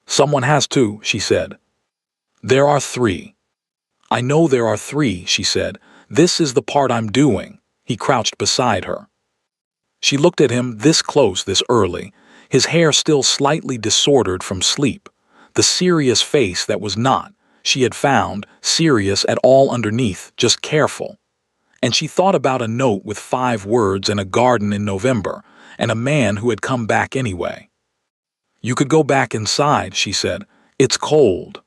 "Someone has to," she said. "There are 3. "I know there are 3, she said. "This is the part I'm doing." He crouched beside her. She looked at him this close this early, his hair still slightly disordered from sleep, the serious face that was not, she had found, serious at all underneath, just careful. And she thought about a note with 5 words in a garden in November, and a man who had come back anyway. "You could go back inside," she said. "It's cold."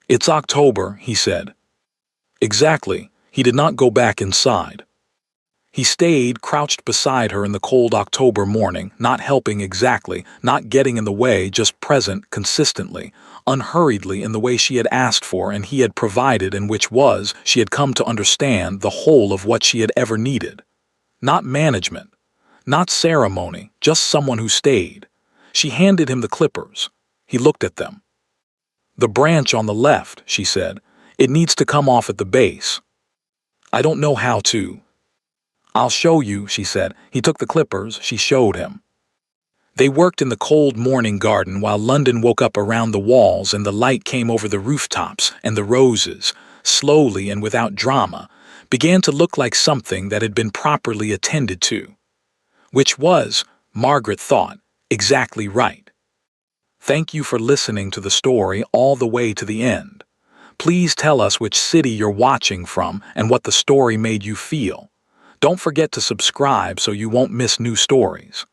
"It's October," he said. Exactly, he did not go back inside. He stayed crouched beside her in the cold October morning, not helping exactly, not getting in the way, just present consistently, unhurriedly in the way she had asked for and he had provided, and which was, she had come to understand, the whole of what she had ever needed. Not management, not ceremony, just someone who stayed. She handed him the clippers. He looked at them. "The branch on the left," she said. "It needs to come off at the base." "I don't know how to." "I'll show you," she said. He took the clippers. She showed him. They worked in the cold morning garden while London woke up around the walls and the light came over the rooftops, and the roses, slowly and without drama, began to look like something that had been properly attended to. Which was, Margaret thought, exactly right. Thank you for listening to the story all the way to the end. Please tell us which city you're watching from and what the story made you feel. Don't forget to subscribe so you won't miss new stories.